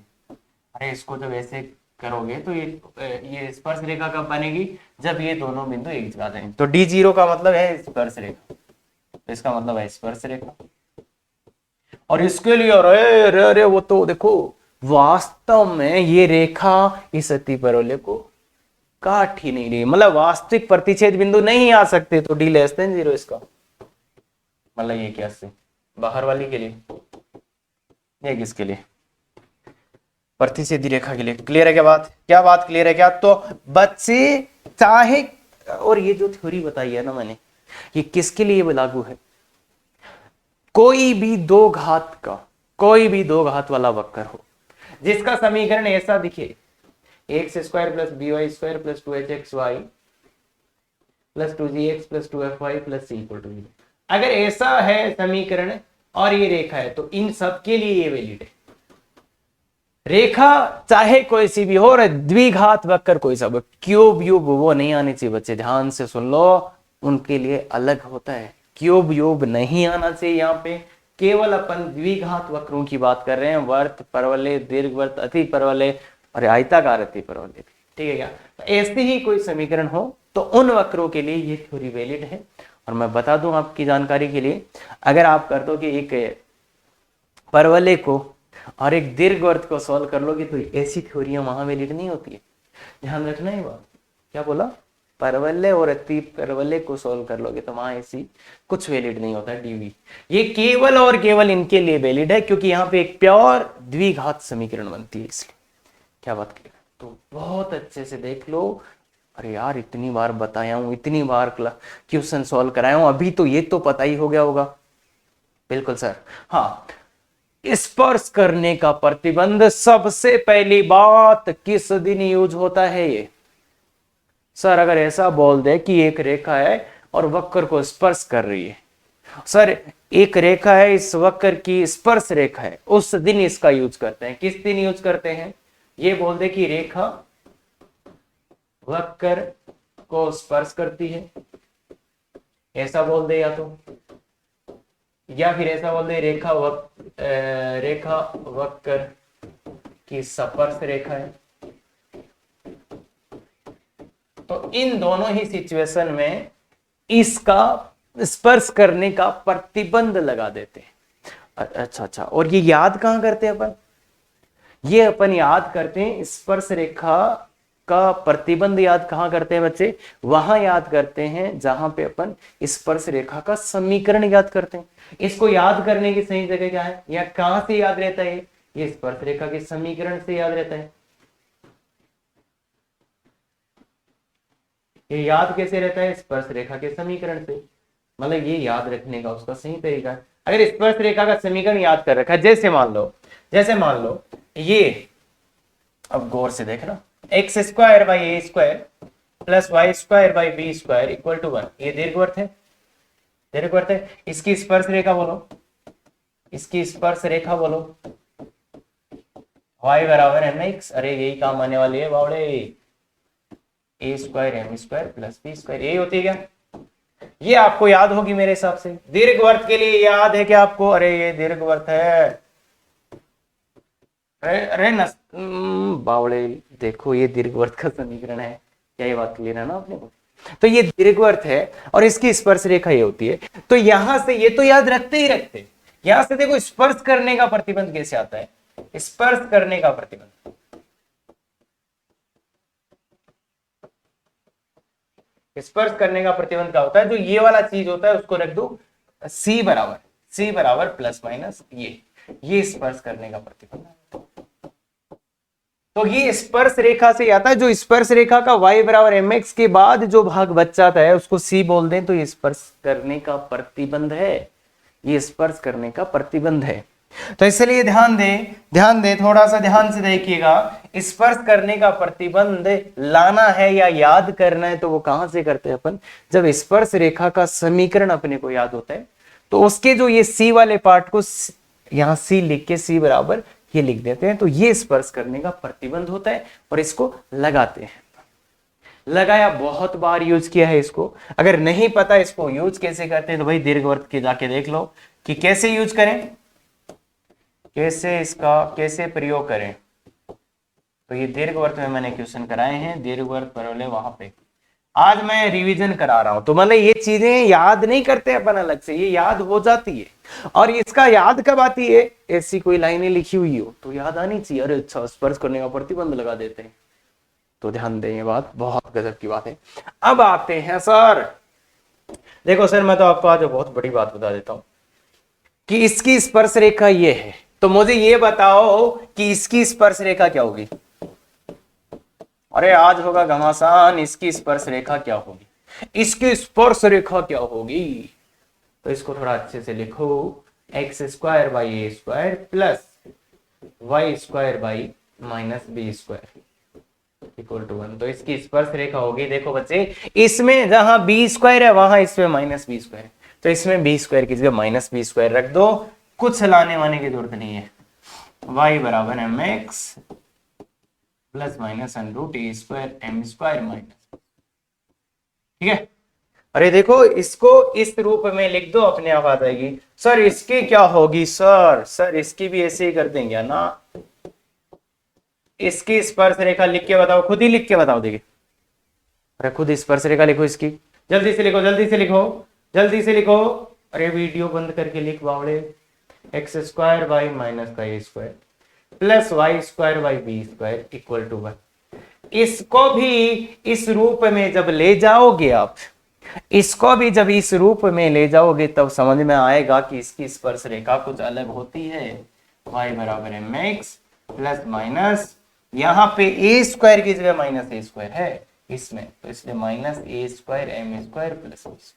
अरे इसको जब ऐसे करोगे तो ये स्पर्श रेखा कब बनेगी? जब ये दोनों बिंदु एक जगह जाएंगे। तो D 0 का मतलब है स्पर्श रेखा, इसका मतलब है स्पर्श रेखा। और इसके लिए अरे अरे वो तो देखो वास्तव में ये रेखा इस अति परवलय को काट ही नहीं रही, मतलब वास्तविक प्रतिच्छेद बिंदु नहीं आ सकते। तो D लेस देन 0 इसका मतलब ये क्या से बाहर वाली के लिए, ये किसके लिए? प्रतिच्छेदी रेखा के लिए। क्लियर है क्या बात? क्या बात क्लियर है क्या? तो बच्चे चाहे, और ये जो थ्योरी बताई है ना मैंने, ये किसके लिए लागू है? कोई भी दो घात का, कोई भी दो घात वाला वक्र हो जिसका समीकरण ऐसा दिखे, x square plus b y square plus 2hxy plus 2gx plus 2fy plus c equal to 0, अगर ऐसा है समीकरण और ये रेखा है तो इन सब के लिए ये वैलिड है। रेखा चाहे कोई सी भी हो, और द्विघात वक्र कोई सा, क्यूब युब वो नहीं आने चाहिए बच्चे, ध्यान से सुन लो, उनके लिए अलग होता है। क्यूब युब नहीं आना चाहिए यहाँ पे, केवल अपन द्विघात वक्रों की बात कर रहे हैं, वर्त, परवलय, दीर्घवर्त, अति परवलय और आयताकार अति परवलय। ठीक है क्या? तो ऐसे ही कोई समीकरण हो तो उन वक्रों के लिए ये थ्योरी वैलिड है। और मैं बता दूं आपकी जानकारी के लिए, अगर आप कर दो कि एक परवलय को और एक दीर्घवर्त को सॉल्व कर लोगे तो ऐसी थ्योरियां वहां वैलिड नहीं होती है, ध्यान रखना है बात। क्या बोला? परवलय और अति परवलय को सॉल्व कर लोगे तो वहां ऐसी कुछ वैलिड नहीं होता है डीवी। ये केवल और केवल इनके लिए वैलिड है क्योंकि यहाँ पे एक प्योर द्विघात समीकरण बनती है, इसलिए। क्या बात करें? तो बहुत अच्छे से देख लो, अरे यार इतनी बार बताया हूं, इतनी बार क्वेश्चन सॉल्व कराया हूं, अभी तो ये तो पता ही हो गया होगा। बिल्कुल सर। हाँ, स्पर्श करने का प्रतिबंध सबसे पहली बात किस दिन यूज होता है ये? सर अगर ऐसा बोल दे कि एक रेखा है और वक्र को स्पर्श कर रही है, सर एक रेखा है, इस वक्र की स्पर्श रेखा है, उस दिन इसका यूज करते हैं। किस दिन यूज करते हैं? ये बोल दे कि रेखा वक्र को स्पर्श करती है, ऐसा बोल दे, या फिर ऐसा बोल दे रेखा वक्र की स्पर्श रेखा है। तो इन दोनों ही सिचुएशन में इसका स्पर्श करने का प्रतिबंध लगा देते हैं। अच्छा, और ये याद कहां करते हैं अपन? ये अपन याद करते हैं स्पर्श रेखा का प्रतिबंध याद कहां करते हैं बच्चे? वहां याद करते हैं जहां पे अपन स्पर्श रेखा का समीकरण याद करते हैं। इसको याद करने की सही जगह क्या है, या कहां से याद रहता है? ये स्पर्श रेखा के समीकरण से याद रहता है। ये याद कैसे रहता है? स्पर्श रेखा के समीकरण से। मतलब ये याद रखने का उसका सही तरीका है। अगर स्पर्श रेखा का समीकरण याद कर रखा है, जैसे मान लो ये, अब गौर से देखना, x square by a square plus y square by b square equal to 1, ये दीर्घवृत्त है। इसकी स्पर्श रेखा बोलो, y बराबर एम एक्स, अरे यही काम आने वाली है बावड़े, a square m square plus b square, यही होती है क्या? ये आपको याद होगी मेरे हिसाब से। दीर्घवृत्त के लिए याद है क्या आपको? अरे ये दीर्घवृत्त है, अरे बावड़े देखो, ये दीर्घवृत्त का समीकरण है, क्या ये बात क्लियर है ना अपने को? तो ये दीर्घवृत्त है और इसकी स्पर्श रेखा ये होती है। तो यहां से ये तो याद रखते, यहां से देखो स्पर्श करने का प्रतिबंध कैसे आता है? स्पर्श करने का प्रतिबंध, स्पर्श करने का प्रतिबंध क्या होता है? जो ये वाला चीज होता है उसको रख दो C बराबर प्लस माइनस ये स्पर्श करने का प्रतिबंध। तो ये स्पर्श रेखा से आता है। जो स्पर्श रेखा का y बराबर mx के बाद जो भाग बच जाता है उसको C बोल दें, तो ये स्पर्श करने का प्रतिबंध है, ये स्पर्श करने का प्रतिबंध है। तो इसलिए ध्यान दे, थोड़ा सा ध्यान से देखिएगा। स्पर्श करने का प्रतिबंध लाना है या याद करना है तो वो कहां से करते हैं अपन? जब स्पर्श रेखा का समीकरण अपने को याद होता है तो उसके जो ये C वाले पार्ट को यहां C लिख के C बराबर ये लिख देते हैं, तो ये स्पर्श करने का प्रतिबंध होता है और इसको लगाते हैं। लगाया, बहुत बार यूज किया है इसको। अगर नहीं पता इसको यूज कैसे करते हैं तो भाई दीर्घवृत्त के जाके देख लो कि कैसे यूज करें, कैसे प्रयोग करें। तो ये दीर्घवृत्त में मैंने क्वेश्चन कराए हैं, दीर्घवृत्त परवलय वहां पे आज मैं रिवीजन करा रहा हूं। तो मतलब ये चीजें याद नहीं करते अपन अलग से, ये याद हो जाती है। और इसका याद कब आती है? ऐसी कोई लाइनें लिखी हुई हो तो याद आनी चाहिए। अरे अच्छा, स्पर्श करने का प्रतिबंध लगा देते हैं, तो ध्यान दें, ये बात बहुत गजब की बात है। अब आते हैं सर, देखो सर मैं तो आपको आज बहुत बड़ी बात बता देता हूं कि इसकी स्पर्श रेखा ये है, तो मुझे ये बताओ कि इसकी स्पर्श रेखा क्या होगी? अरे आज होगा घमासान, इसकी स्पर्श रेखा क्या होगी? इसकी स्पर्श रेखा क्या होगी? तो इसको थोड़ा अच्छे से लिखो, x square by a square plus y square by minus b square equal to 1। तो इसकी स्पर्श रेखा होगी, देखो बच्चे, इसमें जहां बी स्क्वायर है वहां इसमें माइनस बी स्क्वायर है, तो इसमें बी स्क्वायर की जगह माइनस बी स्क्वायर रख दो, कुछ लाने वाने की जरूरत नहीं है। y बराबर m x plus minus under root a square m square minus, ठीक है। अरे देखो, इसको इस रूप में लिख दो, अपने आप आ जाएगी। सर इसकी क्या होगी? सर इसकी भी ऐसे ही कर देंगे ना। इसकी स्पर्श रेखा लिख के बताओ, खुद ही लिख के बताओ। देखिए, अरे खुद स्पर्श रेखा लिखो इसकी, जल्दी से लिखो। अरे वीडियो बंद करके लिख बावड़े। एक्स स्क्वायर बाई माइनस का a square plus y square by b square equal to 1। इसको भी इस रूप में जब ले जाओगे आप, इसको भी जब इस रूप में ले जाओगे तब समझ में आएगा कि इसकी स्पर्श रेखा कुछ अलग होती है। y बराबर एम एक्स प्लस माइनस, यहाँ पे ए स्क्वायर की जगह माइनस ए स्क्वायर है, इसमें, तो इसलिए minus a square m square plus,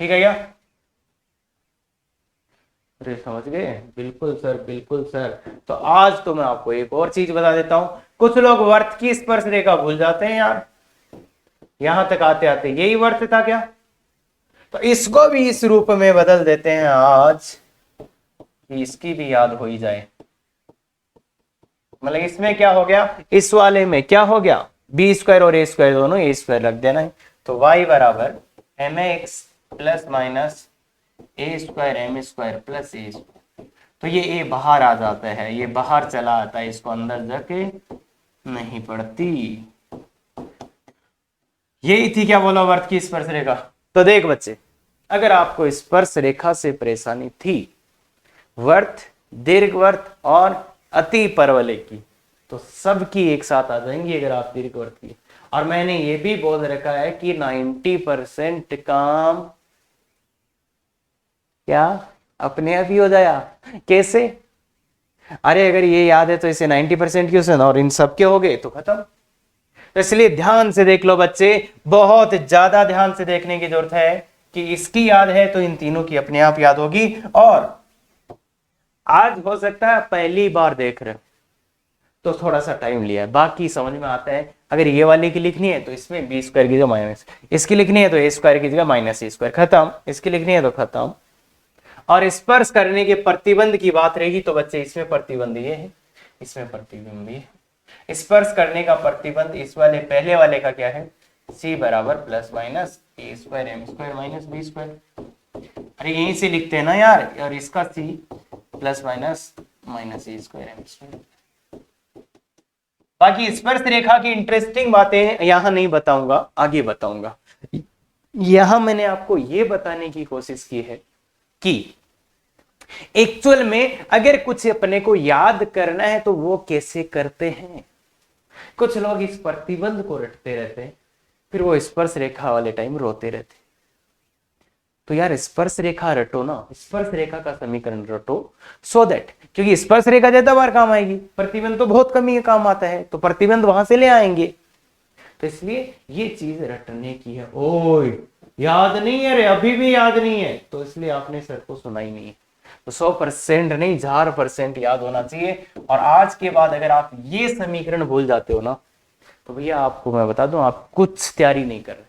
ठीक है क्या? अरे समझ गए? बिल्कुल सर, बिल्कुल सर। तो आज तो मैं आपको एक और चीज बता देता हूं, कुछ लोग वर्त की स्पर्श रेखा भूल जाते हैं यार, यहां तक आते आते यही वर्त था क्या? तो इसको भी इस रूप में बदल देते हैं आज कि इसकी भी याद हो ही जाए। मतलब इसमें क्या हो गया, इस वाले में क्या हो गया, बी स्क्वायर और ए स्क्वायर दोनों ए स्क्वायर रख देना है, तो y बराबर m x plus minus a square m square plus A square. तो ये ए बाहर आ जाता है, ये बाहर चला आता है, इसको अंदर जाके नहीं पड़ती। यही थी क्या बोला वर्त की स्पर्श रेखा। तो देख बच्चे, अगर आपको स्पर्श रेखा से परेशानी थी, वर्त, दीर्घवर्त और अति परवलय की, तो सबकी एक साथ आ जाएंगी अगर आप दीर्घवर्त की। और मैंने ये भी बोल रखा है कि 90% काम क्या अपने आप ही हो जाएगा। कैसे? अरे अगर ये याद है तो इसे 90% क्वेश्चन और इन सब के हो गए तो खत्म। तो इसलिए ध्यान से देख लो बच्चे, बहुत ज्यादा ध्यान से देखने की जरूरत है कि इसकी याद है तो इन तीनों की अपने आप याद होगी। और आज हो सकता है पहली बार देख रहे हो तो थोड़ा सा टाइम लिया है, बाकी समझ में आता है। अगर ये वाले की लिखनी है तो इसमें बी स्क्वायर की जगह माइनस, इसकी लिखनी है तो ए स्क्वायर की जगह माइनस ए स्क्वायर, खत्म। इसकी लिखनी है तो खत्म। और स्पर्श करने के प्रतिबंध की बात रहेगी तो बच्चे इसमें प्रतिबंध ये है, इसमें प्रतिबंध ये है। स्पर्श करने का प्रतिबंध इस वाले पहले वाले का क्या है, c बराबर plus minus a square m square minus b square. अरे यहीं से लिखते हैं ना यार, और इसका c plus minus minus a square m square. बाकी स्पर्श रेखा की इंटरेस्टिंग बातें यहां नहीं बताऊंगा, आगे बताऊंगा। यहां मैंने आपको यह बताने की कोशिश की है कि एक्चुअल में अगर कुछ अपने को याद करना है तो वो कैसे करते हैं। कुछ लोग इस प्रतिबंध को रटते रहते हैं, फिर वो स्पर्श रेखा वाले टाइम रोते रहते। तो यार स्पर्श रेखा रटो ना, स्पर्श रेखा का समीकरण रटो, सो दैट, क्योंकि स्पर्श रेखा ज्यादा बार काम आएगी, प्रतिबंध तो बहुत कम ही काम आता है, तो प्रतिबंध वहां से ले आएंगे। तो इसलिए ये चीज रटने की है। ओए याद नहीं है रे, अभी भी याद नहीं है, तो इसलिए आपने सर को सुना ही नहीं है। तो 100% नहीं 1000% याद होना चाहिए। और आज के बाद अगर आप ये समीकरण भूल जाते हो ना, तो भैया आपको मैं बता दूं, आप कुछ तैयारी नहीं कर रहे,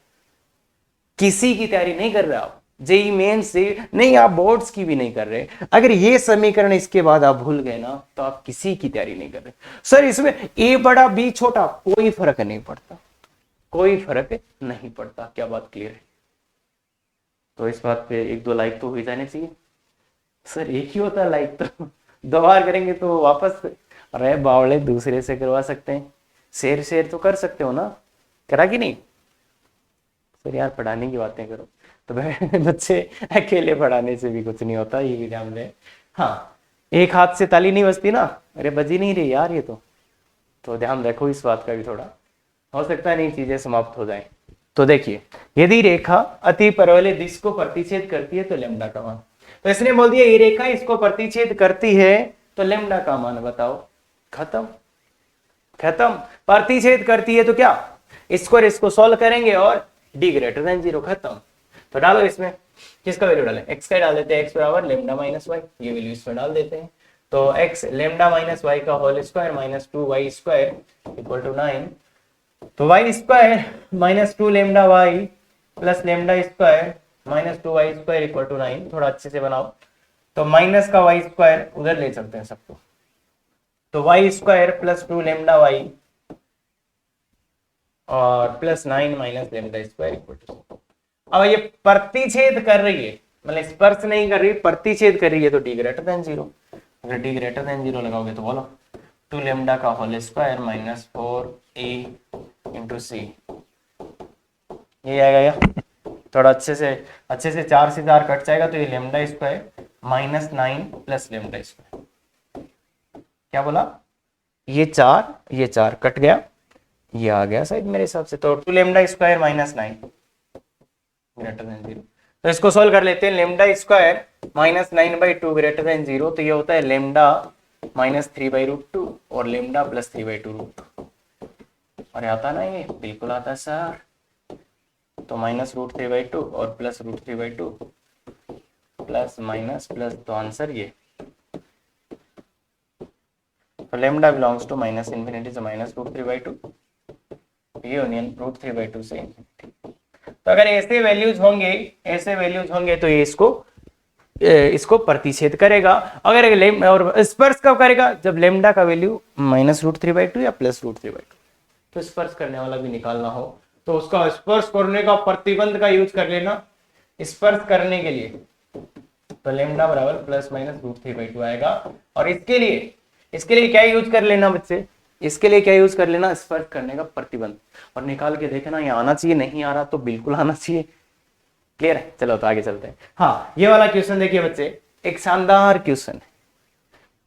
किसी की तैयारी नहीं कर रहे आप, जेई मेन से नहीं, आप बोर्ड्स की भी नहीं कर रहे। अगर ये समीकरण इसके बाद आप भूल गए ना, तो आप किसी की तैयारी नहीं कर रहे। सर इसमें ए बड़ा बी छोटा कोई फर्क नहीं पड़ता, कोई फर्क नहीं पड़ता। क्या बात क्लियर है? तो इस बात पे 1-2 लाइक तो हो जाने चाहिए। सर एक ही होता है लाइक, तो 2 बार करेंगे तो वापस, अरे बावले दूसरे से करवा सकते हैं, शेयर शेयर तो कर सकते हो ना, करा कि नहीं? सर यार पढ़ाने की बातें करो, तो बच्चे अकेले पढ़ाने से भी कुछ नहीं होता, ये भी ध्यान दें। हाँ, एक हाथ से ताली नहीं बजती ना, अरे बजी नहीं रही यार ये तो ध्यान रखो इस बात का भी थोड़ा, हो सकता है नहीं चीजें समाप्त हो जाए। तो देखिए, यदि रेखा अति परवलय दिश को प्रतिच्छेद करती है तो लेम्डा का मान, तो इसने बोल दिया ये रेखा इसको प्रतिच्छेद करती है तो लेम्डा का मान बताओ, खत्म खत्म। प्रतिच्छेद करती है तो क्या, इसको सॉल्व करेंगे और d ग्रेटर देन 0, खत्म। तो डालो इसमें, किसका वैल्यू डालें, x का डाल देते हैं, x बराबर लेम्डा माइनस वाई, ये वैल्यू इसमें डाल देते हैं। तो x लेम्डा माइनस वाई का whole square minus 2y square equal to 9। तो y square minus 2 lambda y plus lambda square minus 2y square equal to 9। थोड़ा अच्छे से बनाओ, तो माइनस का y स्क्वायर उधर ले चलते हैं सबको, तो y square plus 2 lambda y और plus 9 minus lambda square equal to. अब ये प्रतिच्छेद कर रही है, मतलब स्पर्श नहीं कर रही, प्रतिच्छेद कर रही है, तो d ग्रेटर देन 0। अगर d ग्रेटर देन 0 लगाओगे तो बोलो 2 लेम्डा का whole square minus 4a into c, ये आएगा या थोड़ा अच्छे से 4 से 4 कट जाएगा, तो ये lambda square minus 9 plus lambda square, क्या बोला, ये 4 कट गया, ये आ गया साइड मेरे हिसाब से, तो 2 lambda square minus 9 greater than 0। तो इसको सोल्व कर लेते हैं, lambda square minus 9/2 greater than 0, तो ये होता है लेम्डा माइनस 3/√2 और लेम्डा प्लस 3/2√2। और आता ना, ये बिल्कुल आता है सर। तो -√3/2 और प्लस √3/2 प्लस माइनस प्लस, तो आंसर ये। तो लेमडा बिलोंग्स टू -∞ से -√3/2, ये यूनियन √3/2 से इन्फिनिटी। तो अगर ऐसे वैल्यूज होंगे तो ये इसको प्रतिच्छेद करेगा। अगर और स्पर्श कब करेगा, जब लेमडा का वैल्यू -√3/2 या +√3/2। तो स्पर्श करने वाला भी निकालना हो तो उसका स्पर्श करने का प्रतिबंध का यूज कर लेना स्पर्श करने के लिए। तो लेमडा बराबर ±√3/2 आएगा। और इसके लिए क्या यूज कर लेना बच्चे, इसके लिए क्या यूज कर लेना, स्पर्श करने का प्रतिबंध। और निकाल के देखना, ये आना चाहिए, नहीं आ रहा तो बिल्कुल आना चाहिए। क्लियर है? चलो तो आगे चलते हैं। हाँ, ये वाला क्वेश्चन देखिए बच्चे, एक शानदार क्वेश्चन है,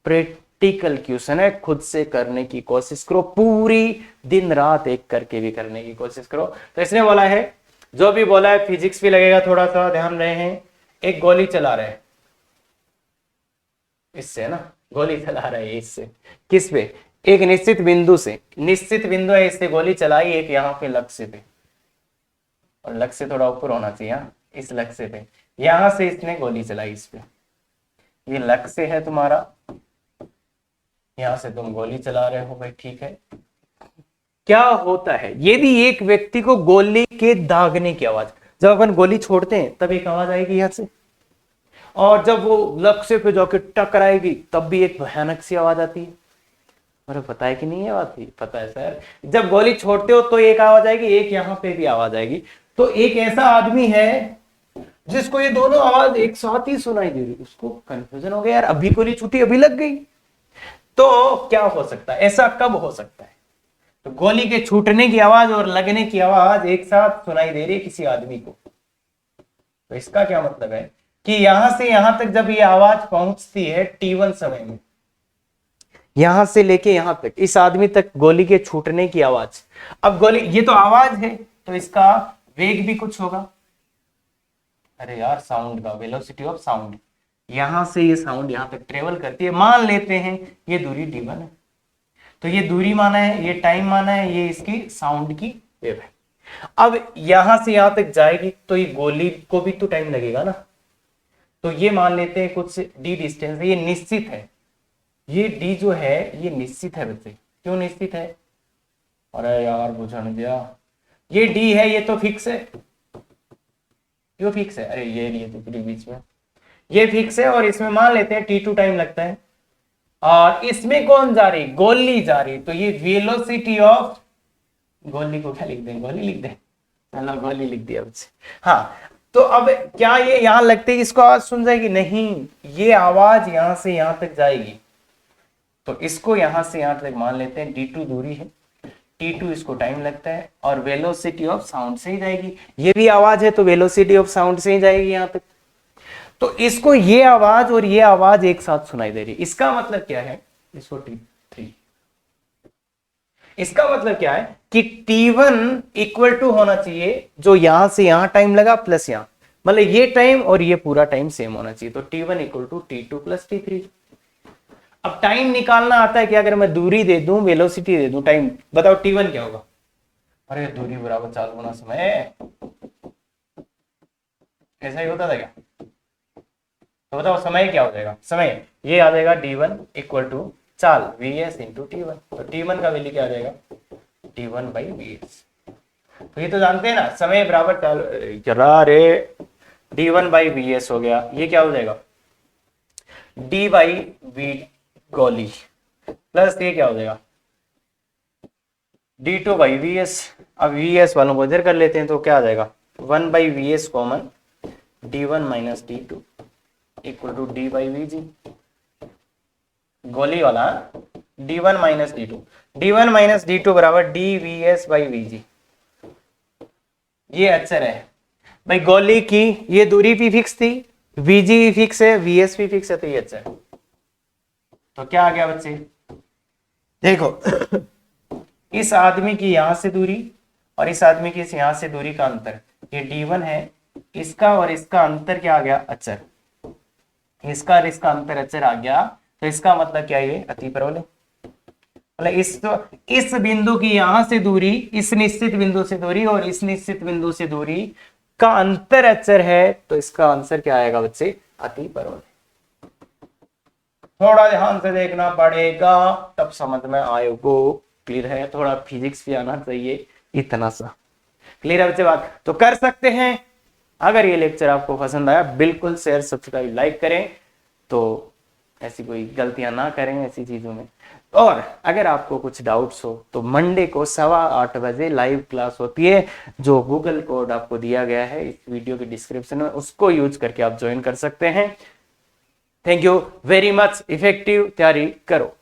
प्रैक्टिकल क्वेश्चन है। खुद से करने की कोशिश करो, पूरी दिन रात एक करके भी करने की कोशिश करो। तो इसने बोला है, जो भी बोला है फिजिक्स भी लगेगा, थोड़ा सा ध्यान रहे हैं। एक गोली चला रहे हैं इससे, है ना, गोली चला रहे हैं इससे, किस पे, एक निश्चित बिंदु से, निश्चित बिंदु है, इससे गोली चलाई एक यहाँ पे लक्ष्य पे, और लक्ष्य थोड़ा ऊपर होना चाहिए, इस लक्ष्य पे, यहां से इसने गोली चलाई इस पे, ये लक्ष्य है तुम्हारा, यहां से तुम गोली चला रहे हो भाई, ठीक है। क्या होता है यदि एक व्यक्ति को गोली के दागने की आवाज, जब अपन गोली छोड़ते हैं तब एक आवाज आएगी यहां से, और जब वो लक्ष्य पे जाके टकराएगी तब भी एक भयानक सी आवाज आती है। अरे पता है कि नहीं है बात, पता है सर। जब गोली छोड़ते हो तो एक आवाज आएगी, एक यहां पे भी आवाज आएगी। तो एक ऐसा आदमी है जिसको ये दोनों आवाज एक साथ ही सुनाई दे रही, उसको कंफ्यूजन हो गया, यार अभी गोली छूटी अभी लग गई। तो क्या हो सकता है, ऐसा कब हो सकता है, तो गोली के छूटने की आवाज और लगने की आवाज एक साथ सुनाई दे रही है किसी आदमी को। तो इसका क्या मतलब है कि यहां से यहां तक जब ये आवाज पहुंचती है T1 समय में, यहां से लेके यहां तक, इस आदमी तक गोली के छूटने की आवाज। अब गोली, ये तो आवाज है, तो इसका वेग भी कुछ होगा। अरे यार, साउंड का वेलोसिटी ऑफ साउंड, यहां से ये साउंड यहां तक ट्रेवल करती है, मान लेते हैं ये दूरी d1 है। तो ये दूरी माना है, ये टाइम माना है, ये इसकी साउंड की वेव है। अब यहां से यहां तक जाएगी तो ये गोली को भी तो टाइम लगेगा ना। तो ये मान लेते हैं कुछ d डिस्टेंस है, ये निश्चित है, ये d जो है ये निश्चित है बच्चे। क्यों निश्चित है, अरे यार बुझाने दिया, ये d है, ये तो फिक्स है, क्यों फिक्स है, अरे ये तो पूरी बीच में, ये फिक्स है। और इसमें मान लेते हैं T2 टाइम लगता है, और इसमें कौन जा रही, गोली जा रही, तो ये वेलोसिटी ऑफ, गोली को क्या लिख दें, गोली लिख दें, चलो गोली लिख दिया बच्चे। हाँ, तो अब क्या ये यहां लगते ही इसको आवाज सुन जाएगी, नहीं, ये आवाज यहां से यहां तक जाएगी। तो इसको यहां से यहां तक मान लेते हैं d2 दूरी है, T2 इसको टाइम लगता है, और वेलोसिटी ऑफ साउंड से ही जाएगी। ये भी आवाज है तो वेलोसिटी ऑफ साउंड से ही जाएगी यहां तक। तो इसको ये आवाज और ये आवाज एक साथ सुनाई दे रही है। इसका मतलब क्या है, इसको T3, इसका मतलब क्या है कि T1 इक्वल टू होना चाहिए जो यहां से यहां टाइम लगा प्लस यहां, मतलब ये टाइम और ये पूरा टाइम सेम होना चाहिए। तो T1 equal to T2 plus T3। अब टाइम निकालना आता है कि अगर मैं दूरी दे दूं, वेलोसिटी दे दूं, टाइम बताओ T1 क्या होगा, अरे दूरी बराबर 4 गुना समय, ऐसा ही होता था क्या, तो बताओ समय क्या हो जाएगा, समय ये आ जाएगा d1 इक्वल टू चाल vs इंटू T1। तो T1 का वैल्यू क्या आ जाएगा, T1 बाई vs। तो ये तो जानते हैं ना, समय बराबर चाल, जरा रे, d1 बाई vs हो गया, ये क्या हो जाएगा d बाई v गोली, प्लस ये क्या हो जाएगा d2 बाई vs। अब vs वालों को इधर कर लेते हैं, तो क्या आ जाएगा 1 by vs common, d1 minus d2 equal to d by vg, गोली वाला d1 minus d2, d1 minus d2 बराबर dvs बाई vg। ये अक्षर है भाई, गोली की ये दूरी भी फिक्स थी, vg भी फिक्स है, vs भी फिक्स है, तो ये अक्षर है। तो क्या आ गया बच्चे, देखो इस आदमी की यहां से दूरी और इस आदमी की यहां से दूरी का अंतर, ये d1 है, इसका और इसका अंतर क्या आ गया, अक्षर, इसका और इसका अंतर अक्षर आ गया। तो इसका मतलब क्या है, ये अति परवलय, मतलब इस बिंदु की यहां से दूरी, इस निश्चित बिंदु से दूरी और इस निश्चित बिंदु से दूरी का अंतर अचर है, तो इसका आंसर क्या आएगा बच्चे? अति परवलय। थोड़ा ध्यान से देखना पड़ेगा तब समझ में आएगा। क्लियर है? थोड़ा फिजिक्स भी आना चाहिए, इतना सा। क्लियर है बच्चे बात? तो कर सकते हैं। अगर ये लेक्चर आपको पसंद आया, बिल्कुल शेयर, सब्सक्राइब, लाइक करें, तो ऐसी कोई गलतियां ना करें ऐसी चीजों में। और अगर आपको कुछ डाउट्स हो तो मंडे को 8:15 बजे लाइव क्लास होती है, जो गूगल कोड आपको दिया गया है इस वीडियो के डिस्क्रिप्शन में, उसको यूज करके आप ज्वाइन कर सकते हैं। Thank you very much. Effective तैयारी करो।